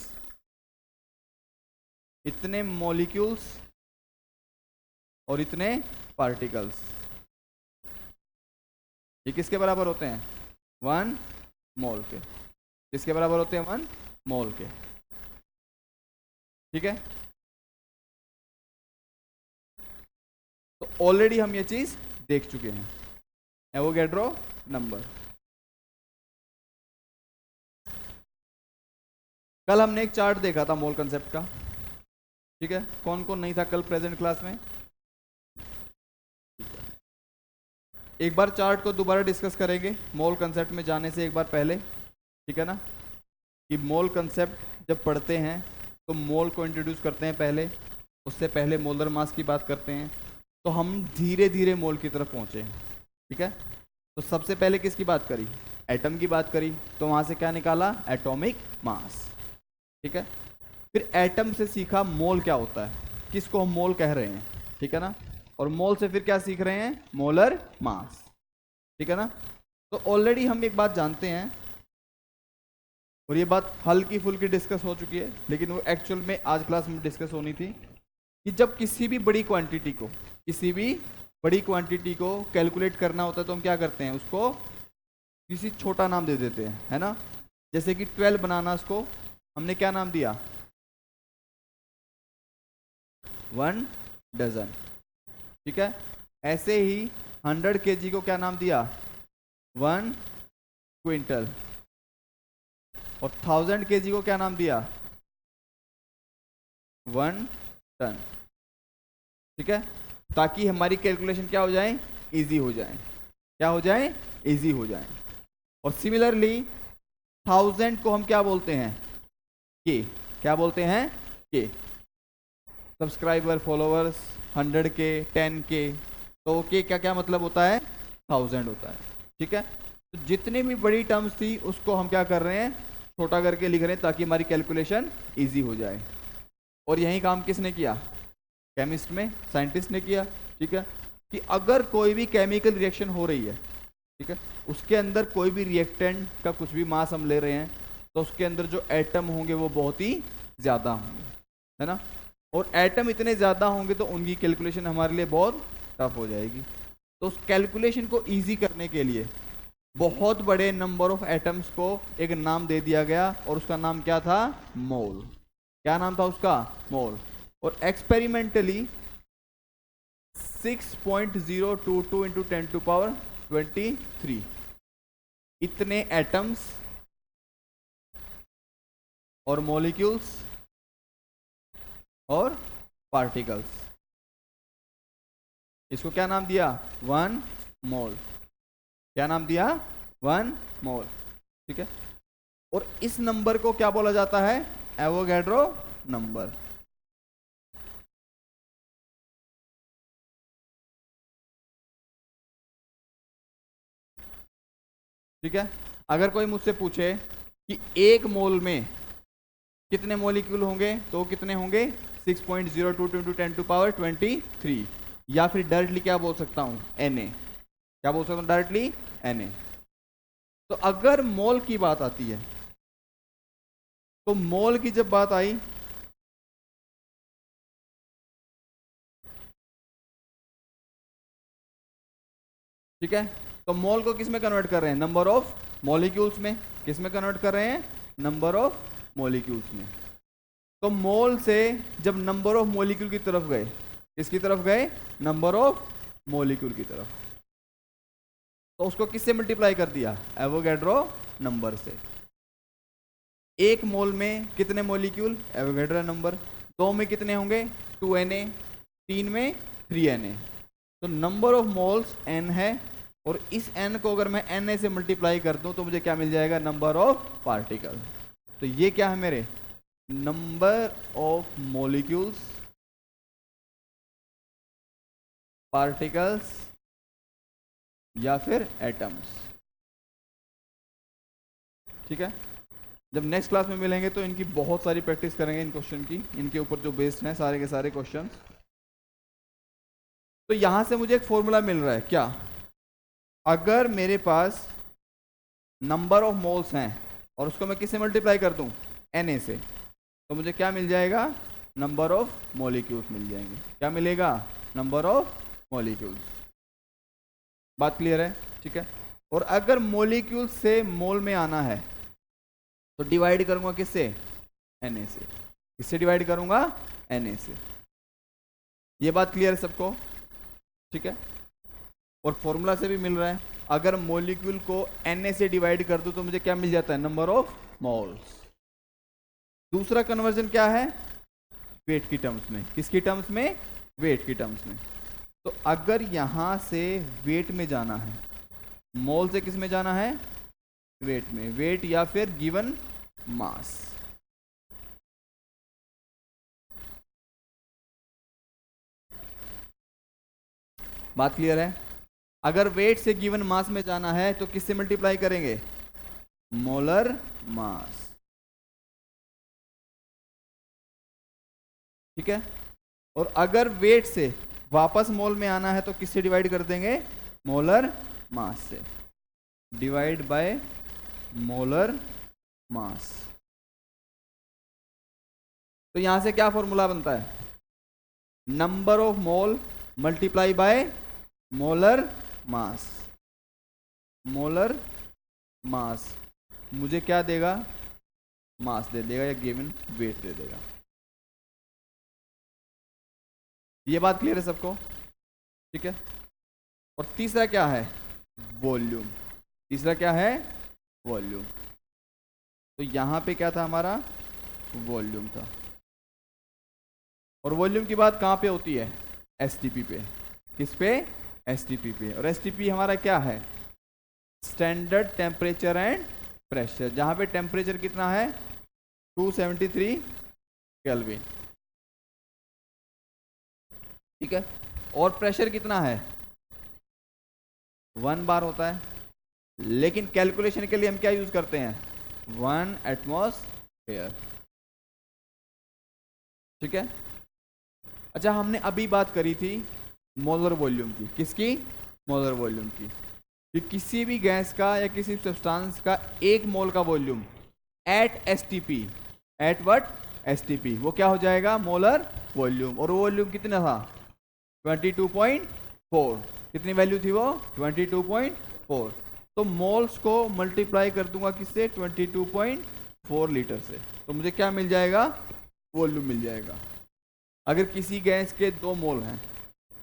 इतने मॉलिक्यूल्स और इतने पार्टिकल्स, ये किसके बराबर होते हैं? 1 मोल के। किसके बराबर होते हैं? 1 मोल के। ठीक है, तो ऑलरेडी हम ये चीज देख चुके हैं, एवोगैड्रो नंबर। कल हमने एक चार्ट देखा था मोल कंसेप्ट का। ठीक है, कौन कौन नहीं था कल प्रेजेंट क्लास में? एक बार चार्ट को दोबारा डिस्कस करेंगे मोल कंसेप्ट में जाने से एक बार पहले, ठीक है ना, कि मोल कंसेप्ट जब पढ़ते हैं तो मोल को इंट्रोड्यूस करते हैं पहले, उससे पहले मोलर मास की बात करते हैं, तो हम धीरे धीरे मोल की तरफ पहुंचे, ठीक है। तो सबसे पहले किसकी बात करी, एटम की बात करी, तो वहां से क्या निकाला, एटॉमिक मास, ठीक है। फिर एटम से सीखा मोल क्या होता है, किसको हम मोल कह रहे हैं, ठीक है ना, और मोल से फिर क्या सीख रहे हैं, मोलर मास, ठीक है ना। तो ऑलरेडी हम एक बात जानते हैं और ये बात हल्की फुल्की डिस्कस हो चुकी है, लेकिन वो एक्चुअल में आज क्लास में डिस्कस होनी थी कि जब किसी भी बड़ी क्वांटिटी को कैलकुलेट करना होता है तो हम क्या करते हैं, उसको किसी छोटा नाम दे देते हैं, है ना। जैसे कि 12 बनाना, उसको हमने क्या नाम दिया, 1 डजन, ठीक है। ऐसे ही 100 केजी को क्या नाम दिया, 1 क्विंटल, और 1000 केजी को क्या नाम दिया, 1 टन, ठीक है, ताकि हमारी कैलकुलेशन क्या हो जाए, इजी हो जाए, क्या हो जाए, इजी हो जाए। और सिमिलरली 1000 को हम क्या बोलते हैं, के, क्या बोलते हैं, के। सब्सक्राइबर, फॉलोअर्स 100 के, 10 के, तो के क्या क्या मतलब होता है, 1000 होता है, ठीक है। तो जितनी भी बड़ी टर्म्स थी उसको हम क्या कर रहे हैं, छोटा करके लिख रहे हैं ताकि हमारी कैलकुलेशन इजी हो जाए। और यही काम किसने किया, केमिस्ट में साइंटिस्ट ने किया, ठीक है, कि अगर कोई भी केमिकल रिएक्शन हो रही है, ठीक है, उसके अंदर कोई भी रिएक्टेंट का कुछ भी मास हम ले रहे हैं, तो उसके अंदर जो एटम होंगे वो बहुत ही ज़्यादा होंगे, है ना। और एटम इतने ज़्यादा होंगे तो उनकी कैलकुलेशन हमारे लिए बहुत टफ हो जाएगी। तो उस कैलकुलेशन को ईजी करने के लिए बहुत बड़े नंबर ऑफ एटम्स को एक नाम दे दिया गया, और उसका नाम क्या था, मोल। क्या नाम था उसका, मोल। और एक्सपेरिमेंटली 6.022 इंटू 10⁻23 इतने एटम्स और मॉलिक्यूल्स और पार्टिकल्स, इसको क्या नाम दिया, 1 मोल। क्या नाम दिया, 1 मोल, ठीक है। और इस नंबर को क्या बोला जाता है, एवोगैड्रो नंबर। ठीक है। अगर कोई मुझसे पूछे कि एक मोल में कितने मॉलिक्यूल होंगे, तो कितने होंगे, 6.022 इंटू 10⁻23, या फिर डायरेक्टली क्या बोल सकता हूं, Na। क्या बोल सकता हूं डायरेक्टली, Na। तो अगर मोल की बात आती है, तो मोल की जब बात आई, ठीक है, तो मोल को किस में कन्वर्ट कर रहे हैं, नंबर ऑफ मॉलिक्यूल्स में। किस में कन्वर्ट कर रहे हैं, नंबर ऑफ मॉलिक्यूल्स में। तो मोल से जब नंबर ऑफ मॉलिक्यूल की तरफ गए, किसकी तरफ गए, नंबर ऑफ मॉलिक्यूल की तरफ, तो उसको किससे मल्टीप्लाई कर दिया, एवोगैड्रो नंबर से। एक मोल में कितने मॉलिक्यूल, एवोगैड्रो नंबर। 2 में कितने होंगे, 2Na, 3 में 3Na। तो नंबर ऑफ मोल्स n है, और इस n को अगर मैं Na से मल्टीप्लाई कर दूं तो मुझे क्या मिल जाएगा, नंबर ऑफ पार्टिकल। तो ये क्या है मेरे, नंबर ऑफ मॉलिक्यूल्स, पार्टिकल्स, या फिर एटम्स, ठीक है। जब नेक्स्ट क्लास में मिलेंगे तो इनकी बहुत सारी प्रैक्टिस करेंगे, इन क्वेश्चन की, इनके ऊपर जो बेस्ड हैं सारे के सारे क्वेश्चन। तो यहां से मुझे एक फॉर्मूला मिल रहा है, क्या, अगर मेरे पास नंबर ऑफ मोल्स हैं और उसको मैं किससे मल्टीप्लाई कर दूं, Na से, तो मुझे क्या मिल जाएगा, नंबर ऑफ मॉलिक्यूल्स मिल जाएंगे। क्या मिलेगा, नंबर ऑफ मॉलिक्यूल्स। बात क्लियर है, ठीक है। और अगर मॉलिक्यूल से मोल में आना है तो डिवाइड करूंगा किससे, Na से। किससे डिवाइड करूंगा, Na से। ये बात क्लियर है सबको, ठीक है। और फॉर्मूला से भी मिल रहा है, अगर मॉलिक्यूल को Na से डिवाइड कर दूं तो मुझे क्या मिल जाता है, नंबर ऑफ मोल्स। दूसरा कन्वर्जन क्या है, वेट की टर्म्स में। किसकी टर्म्स में, वेट की टर्म्स में। तो अगर यहां से वेट में जाना है, मोल से किस में जाना है, वेट में, वेट या फिर गिवन मास। बात क्लियर है? अगर वेट से गिवन मास में जाना है तो किससे मल्टीप्लाई करेंगे, मोलर मास। ठीक है। और अगर वेट से वापस मोल में आना है तो किससे डिवाइड कर देंगे, मोलर मास से, डिवाइड बाय मोलर मास। तो यहां से क्या फॉर्मूला बनता है, number of mole multiply by molar mass. Molar mass मुझे क्या देगा, मास दे देगा या गिवन वेट दे देगा। ये बात क्लियर है सबको? ठीक है। और तीसरा क्या है, वॉल्यूम। तीसरा क्या है, वॉल्यूम। तो यहां पे क्या था हमारा, वॉल्यूम था। और वॉल्यूम की बात कहां पे होती है, एसटीपी पे। किस पे, एसटीपी पे। और एसटीपी हमारा क्या है, स्टैंडर्ड टेम्परेचर एंड प्रेशर, जहां पे टेम्परेचर कितना है 273 केल्विन। ठीक है। और प्रेशर कितना है 1 बार होता है, लेकिन कैलकुलेशन के लिए हम क्या यूज करते हैं, 1 एटमॉस्फेयर। ठीक है। अच्छा, हमने अभी बात करी थी मोलर वॉल्यूम की, किसकी, मोलर वॉल्यूम की, कि किसी भी गैस का या किसी सब्सटेंस का 1 मोल का volume at STP, at what, STP, वो क्या हो जाएगा, मोलर वॉल्यूम। और वो वॉल्यूम कितना था 22.4। कितनी वैल्यू थी वो, 22.4। तो मोल्स को मल्टीप्लाई कर दूंगा किससे, 22.4 लीटर से, तो मुझे क्या मिल जाएगा, वॉल्यूम मिल जाएगा। अगर किसी गैस के 2 मोल हैं,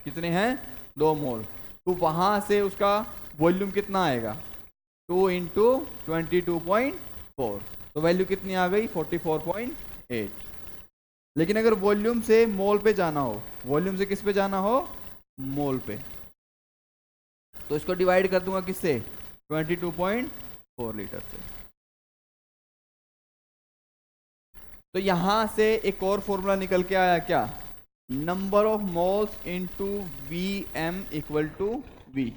कितने हैं, 2 मोल, तो वहां से उसका वॉल्यूम कितना आएगा, 2 इंटू 22.4, तो वैल्यू कितनी आ गई 44.8। लेकिन अगर वॉल्यूम से मोल पे जाना हो, वॉल्यूम से किस पे जाना हो, मोल पे, तो इसको डिवाइड कर दूंगा किससे, 22.4 लीटर से। तो यहां से एक और फॉर्मूला निकल के आया क्या, number of moles into V M equal to V,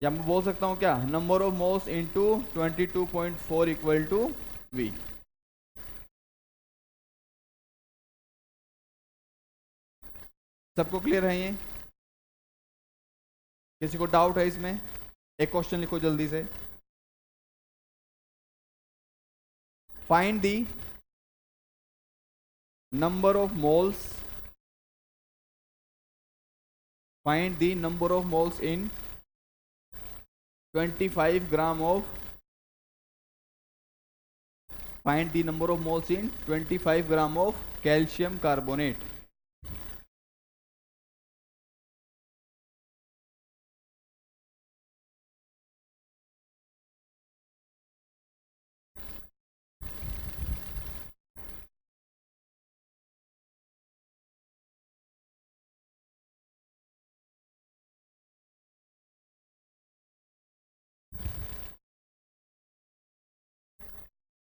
या मैं बोल सकता हूं क्या, number of moles into 22.4 equal to V. सबको क्लियर है ये, किसी को डाउट है इसमें, एक क्वेश्चन लिखो जल्दी से, find the number of moles, find the number of moles in 25 gram of, find the number of moles in 25 gram of calcium carbonate.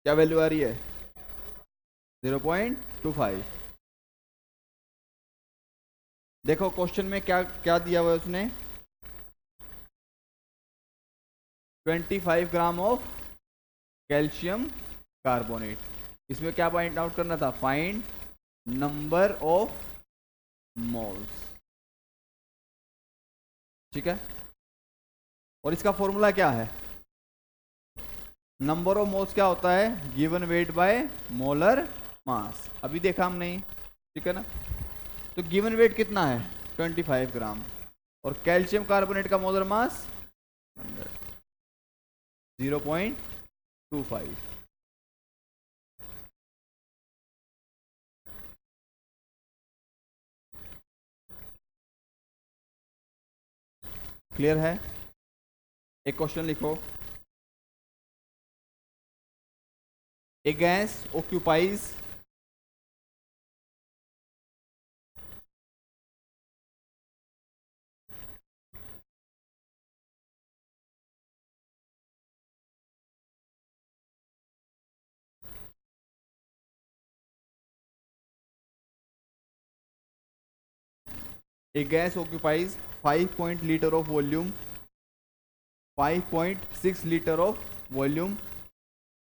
क्या वैल्यू आ रही है, 0.25। देखो क्वेश्चन में क्या क्या दिया हुआ है उसने, 25 ग्राम ऑफ कैल्शियम कार्बोनेट। इसमें क्या पॉइंट आउट करना था, फाइंड नंबर ऑफ मोल्स। ठीक है। और इसका फॉर्मूला क्या है, नंबर ऑफ मोल्स क्या होता है, गिवन वेट बाय मोलर मास, अभी देखा हम नहीं। ठीक है ना। तो गिवन वेट कितना है 25 ग्राम, और कैल्शियम कार्बोनेट का मोलर मास 0.25। क्लियर है? एक क्वेश्चन लिखो, ए gas occupies A gas occupies 5 liter of volume, 5.6 liter of volume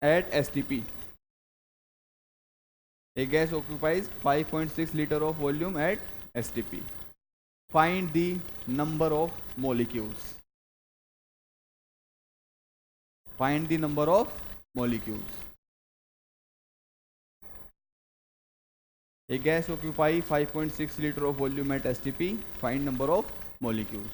at STP. A gas occupies 5.6 liter of volume at STP. Find the number of molecules. Find the number of molecules. A gas occupies 5.6 liter of volume at STP. Find number of molecules.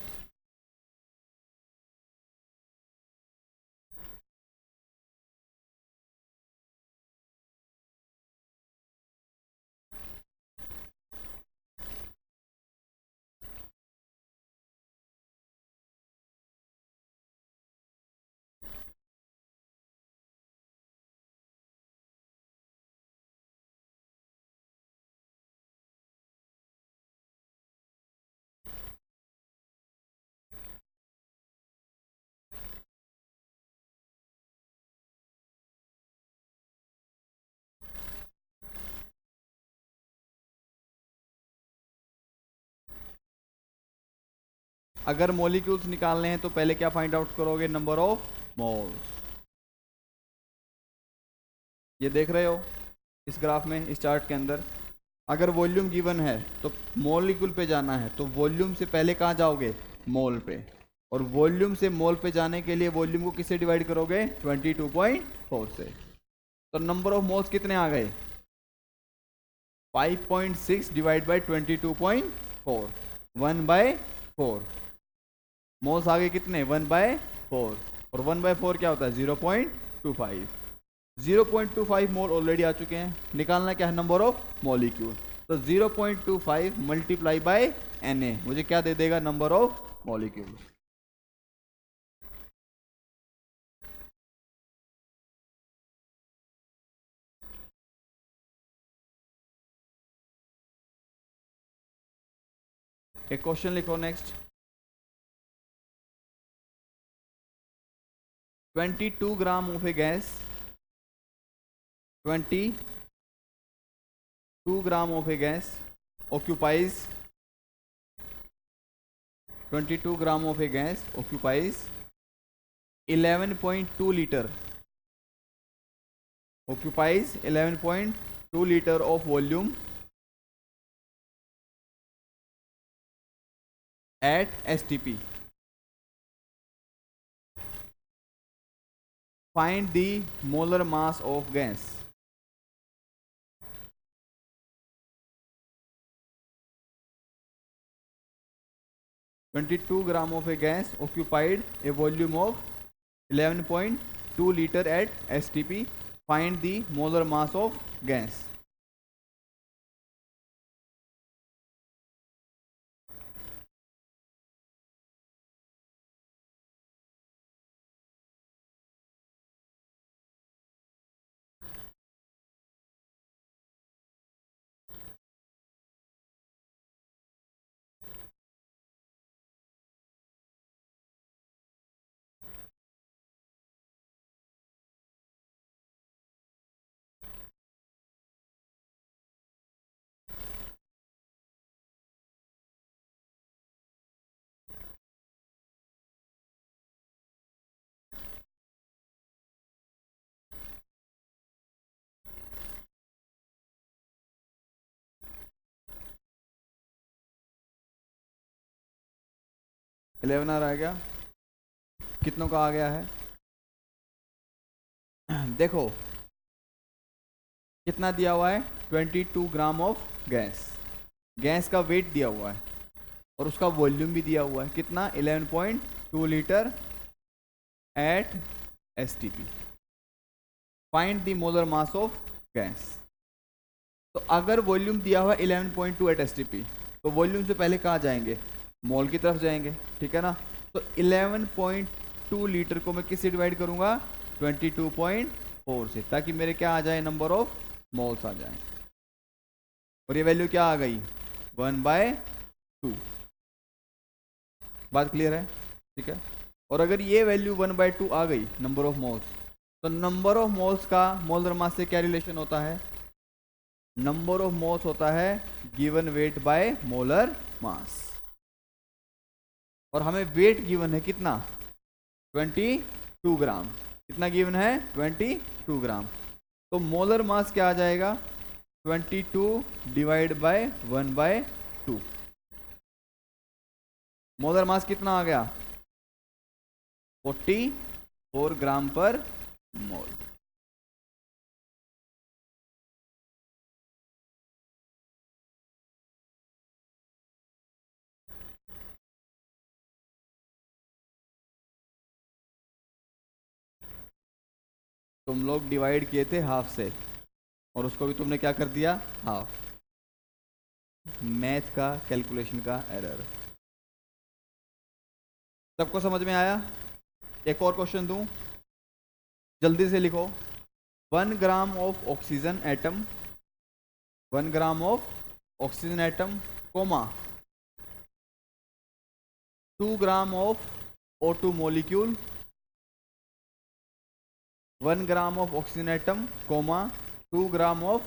अगर molecules निकालने हैं तो पहले क्या find out करोगे? Number of moles. ये देख रहे हो इस ग्राफ में, इस चार्ट के अंदर, अगर वॉल्यूम गिवन है तो मॉलिक्यूल पे जाना है तो वॉल्यूम से पहले कहाँ जाओगे? मोल पे। और वॉल्यूम से मोल पे जाने के लिए वॉल्यूम को किससे डिवाइड करोगे? 22.4 से। तो नंबर ऑफ मोल्स कितने आ गए? 5.6 डिवाइड बाई 22.4, 1/4। मोल्स आगे कितने? 1/4। और 1/4 क्या होता है? 0.25। 0.25 मोल ऑलरेडी आ चुके हैं। निकालना क्या है? Number of molecule. तो 0.25 मल्टीप्लाई बाय Na मुझे क्या दे देगा? Number of molecule. एक क्वेश्चन लिखो next. 22 gram of A gas, 22 gram of A gas occupies 22 gram of A gas occupies 11.2 liter, occupies 11.2 liter of volume at STP. Find the molar mass of gas. (22 gram of a gas occupied a volume of 11.2 liter at STP. Find the molar mass of gas. Eleven आ रहा है क्या? कितनों का आ गया है? देखो कितना दिया हुआ है? 22 ग्राम ऑफ गैस। गैस का वेट दिया हुआ है और उसका वॉल्यूम भी दिया हुआ है। कितना? 11.2 litre at STP. Find the molar mass of gas. तो अगर वॉल्यूम दिया हुआ है 11.2 एट STP तो वॉल्यूम से पहले कहाँ जाएंगे? मोल की तरफ जाएंगे, ठीक है ना। तो 11.2 लीटर को मैं किससे डिवाइड करूंगा? 22.4 से, ताकि मेरे क्या आ जाए? नंबर ऑफ मोल्स आ जाए। और ये वैल्यू क्या आ गई? 1/2। बात क्लियर है? ठीक है। और अगर ये वैल्यू 1/2 आ गई नंबर ऑफ मोल्स, तो नंबर ऑफ मोल्स का मोलर मास से क्या रिलेशन होता है? नंबर ऑफ मोल्स होता है गिवन वेट बाय मोलर मास। और हमें वेट गिवन है कितना, 22 ग्राम। कितना गिवन है, 22 ग्राम। तो मोलर मास क्या आ जाएगा, 22 डिवाइड बाय 1/2। मोलर मास कितना आ गया, 44 ग्राम पर मोल। तुम लोग डिवाइड किए थे हाफ से, और उसको भी तुमने क्या कर दिया, हाफ। मैथ का, कैलकुलेशन का एरर। सबको समझ में आया। एक और क्वेश्चन दूं, जल्दी से लिखो। 1 gram of oxygen atom, 1 gram of oxygen atom, comma 2 gram of O2 molecule, 1 gram of oxygen atom, comma 2 gram of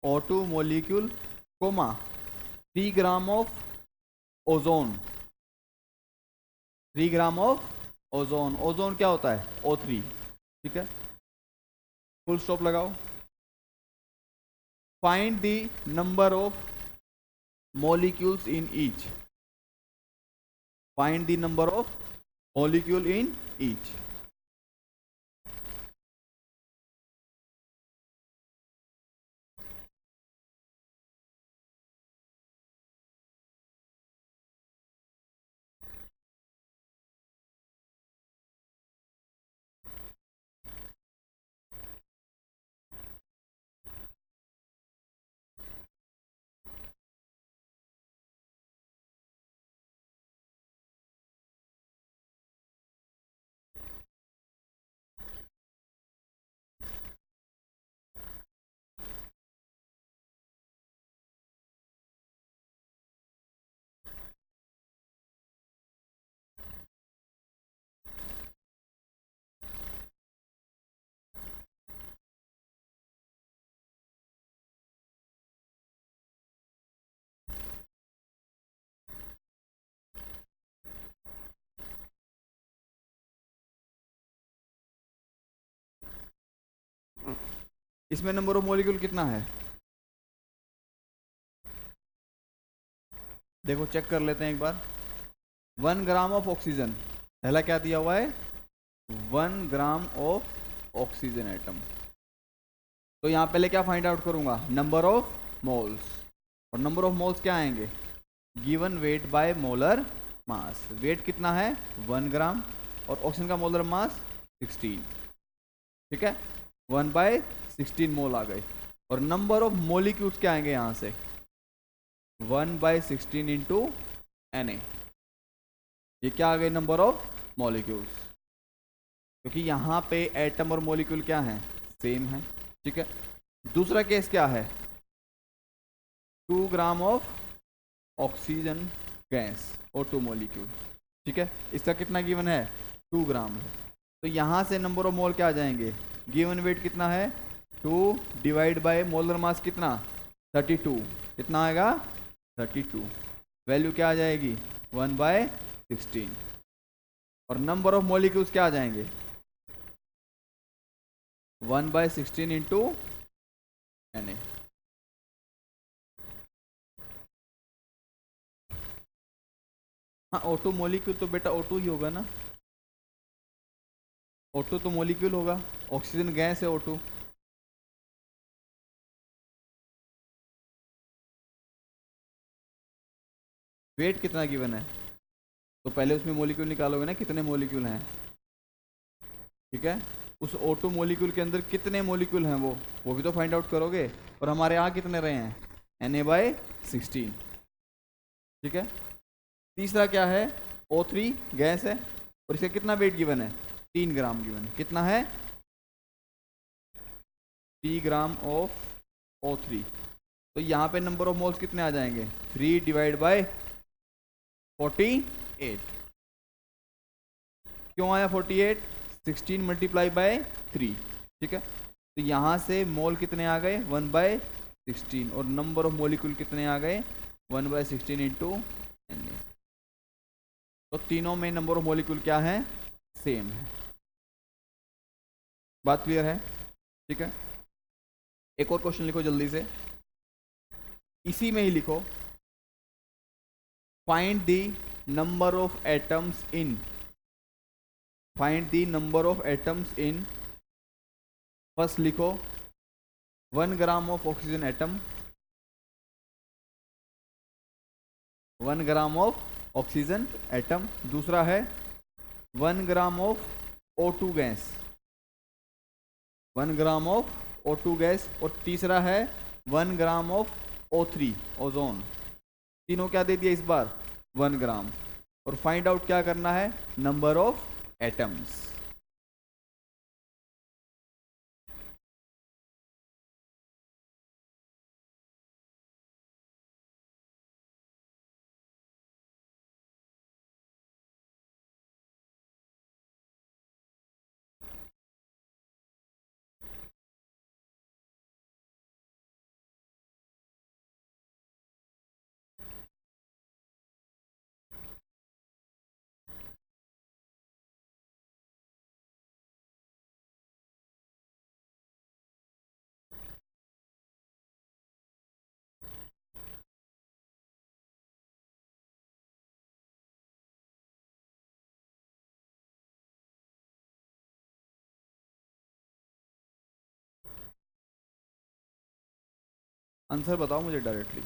O2 molecule, comma 3 gram of ozone, 3 gram of ozone. Ozone क्या होता है, O3। ठीक है, full stop लगाओ। Find the number of molecules in each, find the number of molecule in each। इसमें number of molecule कितना है, देखो चेक कर लेते हैं एक बार। 1 ग्राम ऑफ ऑक्सीजन, पहला क्या दिया हुआ है, 1 ग्राम ऑफ ऑक्सीजन एटम। तो यहां पहले क्या फाइंड आउट करूंगा, नंबर ऑफ मोल्स। और नंबर ऑफ मोल्स क्या आएंगे, given weight by molar mass. Weight कितना है, 1 ग्राम, और ऑक्सीजन का मोलर मास 16। ठीक है, 1/16 मोल आ गए। और नंबर ऑफ मोलिक्यूल्स क्या आएंगे यहां से, 1/16 इंटू Na। ये क्या आ गए, नंबर ऑफ मॉलिक्यूल्स, क्योंकि यहां पे एटम और मॉलिक्यूल क्या है, सेम है। ठीक है, दूसरा केस क्या है, 2 gram of oxygen gas O2 molecule. ठीक है, इसका कितना गिवन है, 2 ग्राम है। तो यहां से नंबर ऑफ मोल क्या आ जाएंगे, गिवन वेट कितना है, 2 डिवाइड बाय मोलर मास कितना, 32। कितना आएगा, 32। वैल्यू क्या आ जाएगी, 1/16। और नंबर ऑफ मॉलिक्यूल्स क्या आ जाएंगे, 1/16 इंटू Na। हाँ, O2 मोलिक्यूल तो बेटा O2 ही होगा ना, O2 तो मोलिक्यूल होगा, ऑक्सीजन गैस है O2। वेट कितना गिवन है, तो पहले उसमें मोलिक्यूल निकालोगे ना, कितने मोलिक्यूल हैं। ठीक है, उस O2 मोलिक्यूल के अंदर कितने मोलिक्यूल हैं वो भी तो फाइंड आउट करोगे। और हमारे यहाँ कितने रहे हैं, Na/16। ठीक है, तीसरा क्या है, O3 गैस है, और इसका कितना वेट गिवन है, 3 ग्राम गिवन है। कितना है, 3 ग्राम ऑफ O3। तो यहाँ पे नंबर ऑफ मोल्स कितने आ जाएंगे, 3 डिवाइड बाय 48। क्यों आया 48, 16 मल्टीप्लाई बाय 3। ठीक है, तो यहाँ से मोल कितने आ गए, 1/16। और नंबर ऑफ मोलिक्यूल कितने आ गए, 1/16 इंटू Na। तो तीनों में नंबर ऑफ मॉलिक्यूल क्या है, सेम है। बात क्लियर है? ठीक है, एक और क्वेश्चन लिखो जल्दी से, इसी में ही लिखो, find the number of atoms in, find the number of atoms in, first लिखो 1 gram of oxygen atom, 1 gram of oxygen atom, दूसरा है 1 gram of O2 gas, 1 gram of O2 gas, और तीसरा है 1 ग्राम ऑफ O3 ओजोन। तीनों क्या दे दिया इस बार, 1 ग्राम। और फाइंड आउट क्या करना है, नंबर ऑफ एटम्स। आंसर बताओ मुझे डायरेक्टली।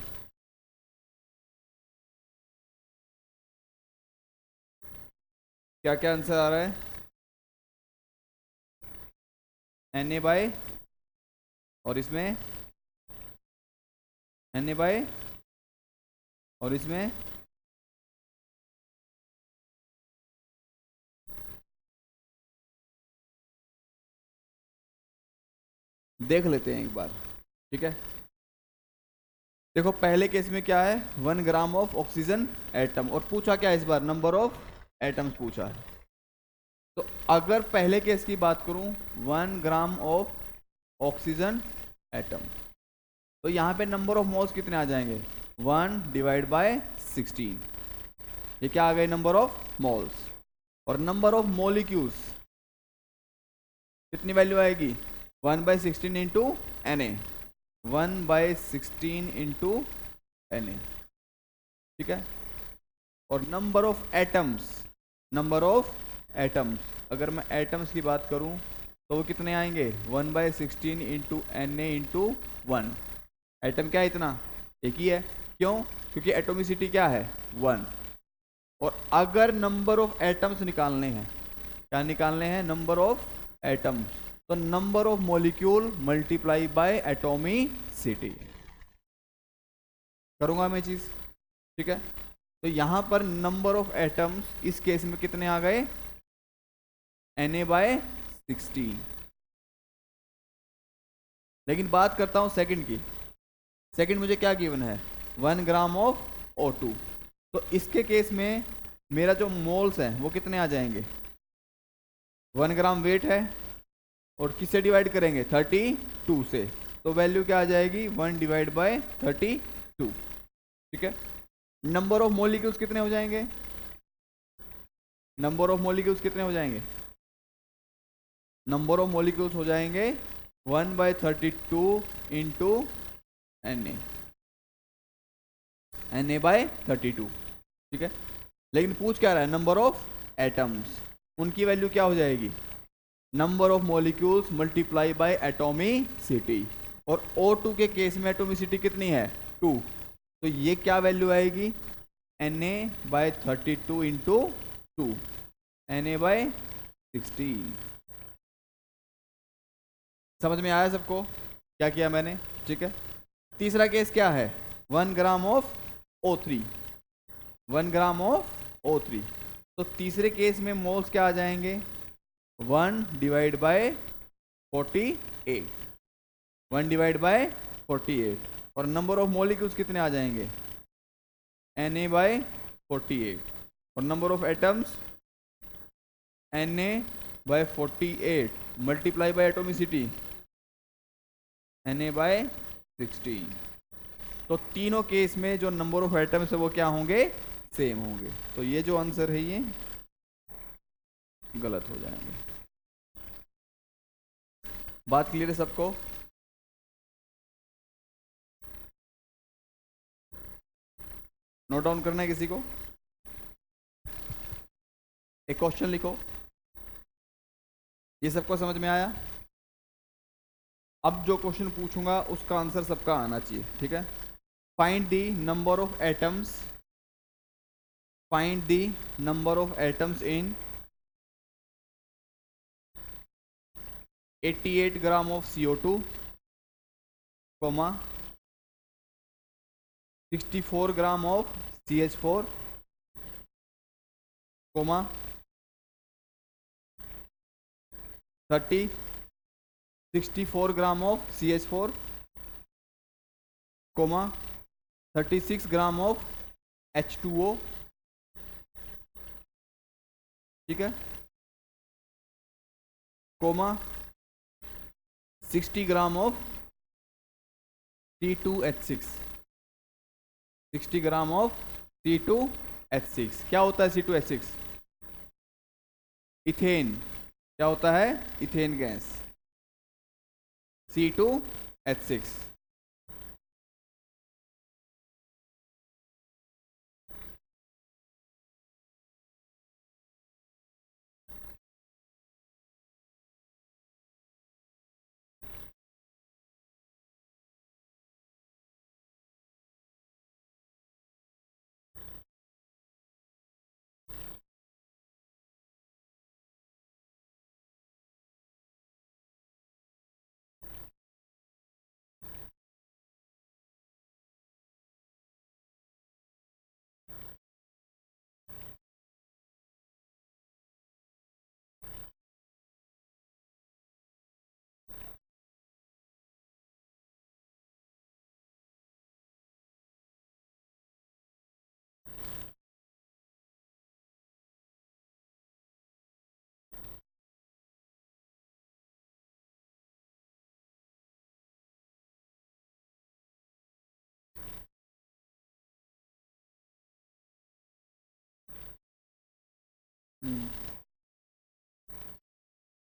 क्या क्या आंसर आ रहा है, Na बाय, और इसमें Na बाय, और इसमें देख लेते हैं एक बार, ठीक है। देखो पहले केस में क्या है, 1 ग्राम ऑफ ऑक्सीजन एटम, और पूछा क्या इस बार, नंबर ऑफ एटम्स पूछा है। तो अगर पहले केस की बात करूं, 1 ग्राम ऑफ ऑक्सीजन एटम, तो यहां पे नंबर ऑफ मोल्स कितने आ जाएंगे, 1 डिवाइड बाय 16, ये क्या आ गए, नंबर ऑफ मोल्स। और नंबर ऑफ मोलिक्यूल्स कितनी वैल्यू आएगी, 1/16 इंटू Na, 1/16 इंटू Na, ठीक है। और number of atoms, number of atoms, अगर मैं एटम्स की बात करूं तो वो कितने आएंगे, 1/16 इंटू Na इंटू 1। एटम क्या है, इतना एक ही है, क्यों, क्योंकि एटोमिसिटी क्या है, 1। और अगर नंबर ऑफ एटम्स निकालने हैं, क्या निकालने हैं, नंबर ऑफ एटम्स, तो number of molecule multiply bye atomicity, करूंगा मैं चीज, ठीक है। तो यहां पर नंबर ऑफ एटम्स इस केस में कितने आ गए, Na/16। लेकिन बात करता हूं सेकंड की, सेकंड मुझे क्या गिवन है, 1 ग्राम ऑफ O2, तो इसके केस में मेरा जो मोल्स है वो कितने आ जाएंगे, 1 ग्राम वेट है, और किससे डिवाइड करेंगे, 32 से, तो वैल्यू क्या आ जाएगी, 1 डिवाइड बाय 32, ठीक है। नंबर ऑफ मॉलिक्यूल्स कितने हो जाएंगे, नंबर ऑफ मॉलिक्यूल्स कितने हो जाएंगे, नंबर ऑफ मॉलिक्यूल्स हो जाएंगे 1/32 इंटू Na/32, ठीक है। लेकिन पूछ क्या रहा है, नंबर ऑफ एटम्स, उनकी वैल्यू क्या हो जाएगी, number of molecules multiply by atomicity, और O2 के केस में एटोमिसिटी कितनी है, 2, तो ये क्या वैल्यू आएगी, Na/32 इंटू 2, Na/16। समझ में आया सबको, क्या किया मैंने, ठीक है। तीसरा केस क्या है, 1 gram of O3, 1 gram of O3, तो तीसरे केस में मोल्स क्या आ जाएंगे, 1 डिवाइड बाय 48, 1 डिवाइड बाय 48, और नंबर ऑफ मॉलिक्यूल्स कितने आ जाएंगे, Na/48, और number of atoms Na/48 multiply by atomicity Na/16, तो तीनों केस में जो नंबर ऑफ एटम्स है वो क्या होंगे, सेम होंगे। तो ये जो आंसर है ये गलत हो जाएंगे। बात क्लियर है सबको? नोट डाउन करना है किसी को? एक क्वेश्चन लिखो। ये सबको समझ में आया? अब जो क्वेश्चन पूछूंगा उसका आंसर सबका आना चाहिए, ठीक है? Find the number of atoms, find the number of atoms in 88 gram of CO2, 64 gram of CH4, 64 gram of CH4, 36 gram of H2O, ठीक है, 60 gram of C2H6, 60 gram of C2H6। क्या होता है C2H6? इथेन। क्या होता है? Ethane gas, C2H6।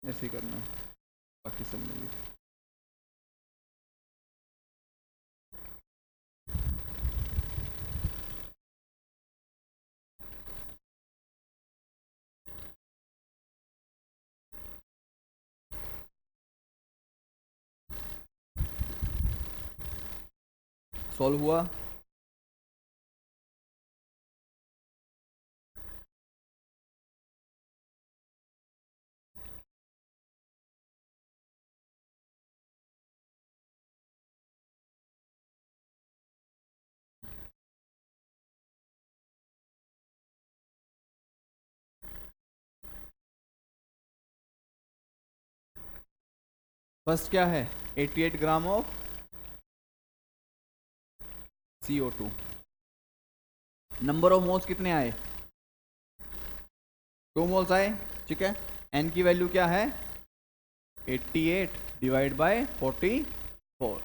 ऐसे ही करना है बाकी सब में भी। सॉल्व हुआ? फर्स्ट क्या है? 88 gram of CO2। Number of moles कितने आए? 2 मोल्स आए, ठीक है। एन की वैल्यू क्या है? 88 divide by 44।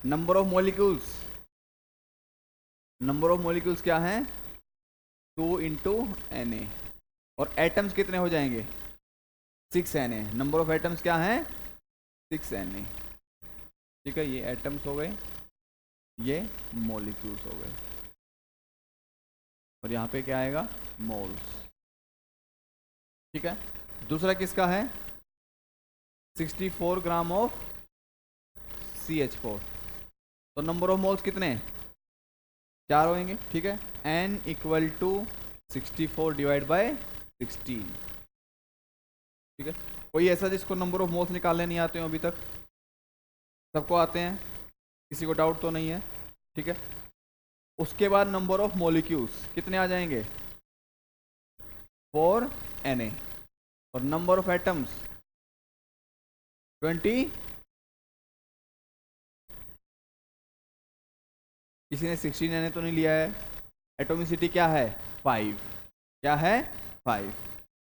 Number of molecules, number of molecules क्या है? 2 इंटू Na। और एटम्स कितने हो जाएंगे? 6 Na। नंबर ऑफ एटम्स क्या है? 6 Na, ठीक है। ये एटम्स हो गए, ये मॉलिक्यूल्स हो गए, और यहाँ पे क्या आएगा? मोल्स, ठीक है। दूसरा किसका है? 64 ग्राम ऑफ CH4। तो नंबर ऑफ मोल्स कितने? 4 होंगे, ठीक है। N equal to 64 divide by 16, ठीक है। कोई ऐसा जिसको नंबर ऑफ मोल्स निकालने नहीं आते हो अभी तक? सबको आते हैं, किसी को डाउट तो नहीं है, ठीक है। उसके बाद नंबर ऑफ मॉलिक्यूल्स कितने आ जाएंगे? 4 Na। और नंबर ऑफ एटम्स 20। किसी ने 16 Na तो नहीं लिया है? एटोमिसिटी क्या है? 5। क्या है? 5।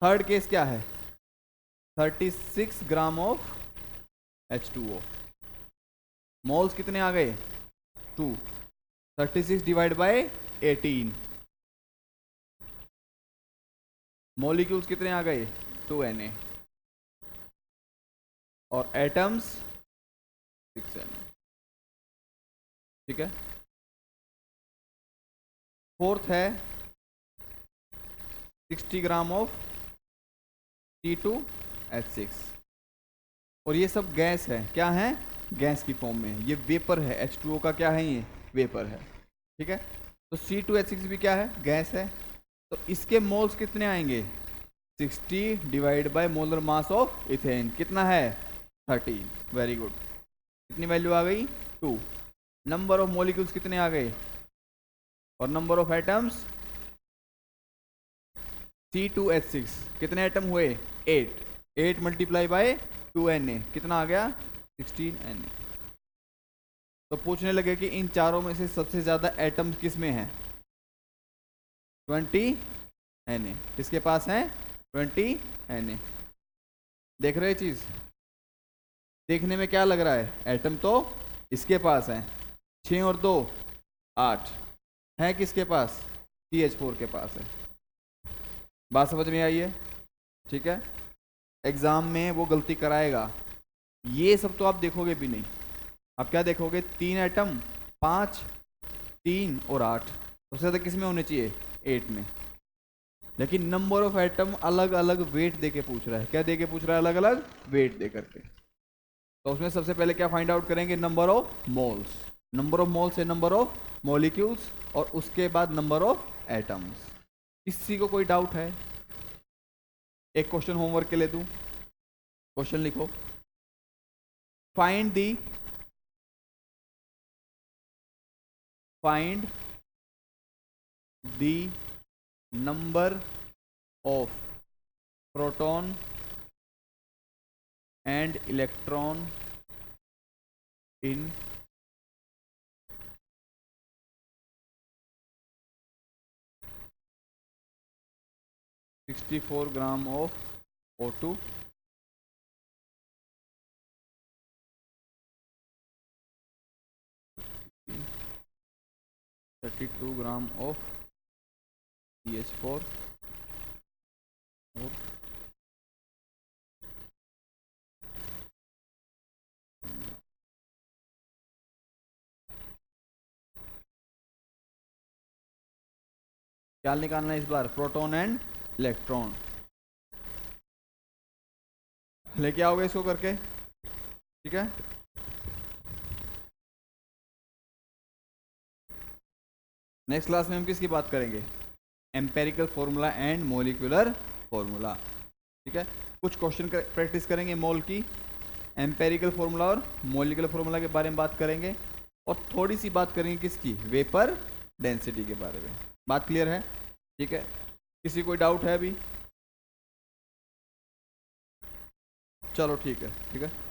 थर्ड केस क्या है? 36 ग्राम ऑफ H2O। मोल्स कितने आ गए? 2। 36 डिवाइड बाय 18। मॉलिक्यूल्स कितने आ गए? 2Na। और एटम्स 6Na। ठीक है। फोर्थ है 60 ग्राम ऑफ C2H6। और ये सब गैस है, क्या है? गैस की फॉर्म में। ये वेपर है, H2O का क्या है? ये वेपर है। ठीक है। तो C2H6 भी क्या है? गैस है। तो इसके मोल्स कितने आएंगे? 60 divide by molar mass of ethane कितना है? 30। Very good. कितनी वैल्यू आ गई? 2। नंबर ऑफ मॉलिक्यूल्स कितने आ गए? और नंबर ऑफ एटम्स C2H6 कितने एटम हुए? 8। 8 मल्टीप्लाई बाय 2Na कितना आ गया? 16Na। तो पूछने लगे कि इन चारों में से सबसे ज्यादा एटम्स किस में है? 20Na। किसके पास है? 20Na। देख रहे चीज? देखने में क्या लग रहा है? एटम तो इसके पास है, 6 और 2 8 है किसके पास? CH4 के पास है। बात समझ में आई है? ठीक है। एग्जाम में वो गलती कराएगा। ये सब तो आप देखोगे भी नहीं। आप क्या देखोगे? 3 एटम, 5, 3 और 8। सबसे ज्यादा किस में होने चाहिए? 8 में। लेकिन नंबर ऑफ एटम अलग अलग वेट देके पूछ रहा है। क्या देके पूछ रहा है? अलग अलग वेट दे करके। तो उसमें सबसे पहले क्या फाइंड आउट करेंगे? Number of moles. Number of moles है नंबर ऑफ मॉलिक्यूल्स, और उसके बाद नंबर ऑफ एटम्स। किसी को कोई डाउट है? एक क्वेश्चन होमवर्क के लिए दूं। क्वेश्चन लिखो। Find the number of proton and electron in 64 gram of O2 32 gram of CH4 और क्या निकालना है इस बार? Proton and electron. लेके आओगे इसको करके? ठीक है। नेक्स्ट क्लास में हम किसकी बात करेंगे? Empirical formula and molecular formula. ठीक है। कुछ क्वेश्चन प्रैक्टिस करेंगे मोल की, एम्पेरिकल फॉर्मूला और मॉलिक्यूलर फॉर्मूला के बारे में बात करेंगे, और थोड़ी सी बात करेंगे किसकी? वेपर डेंसिटी के बारे में। बात क्लियर है? ठीक है। किसी कोई डाउट है अभी? चलो ठीक है। ठीक है।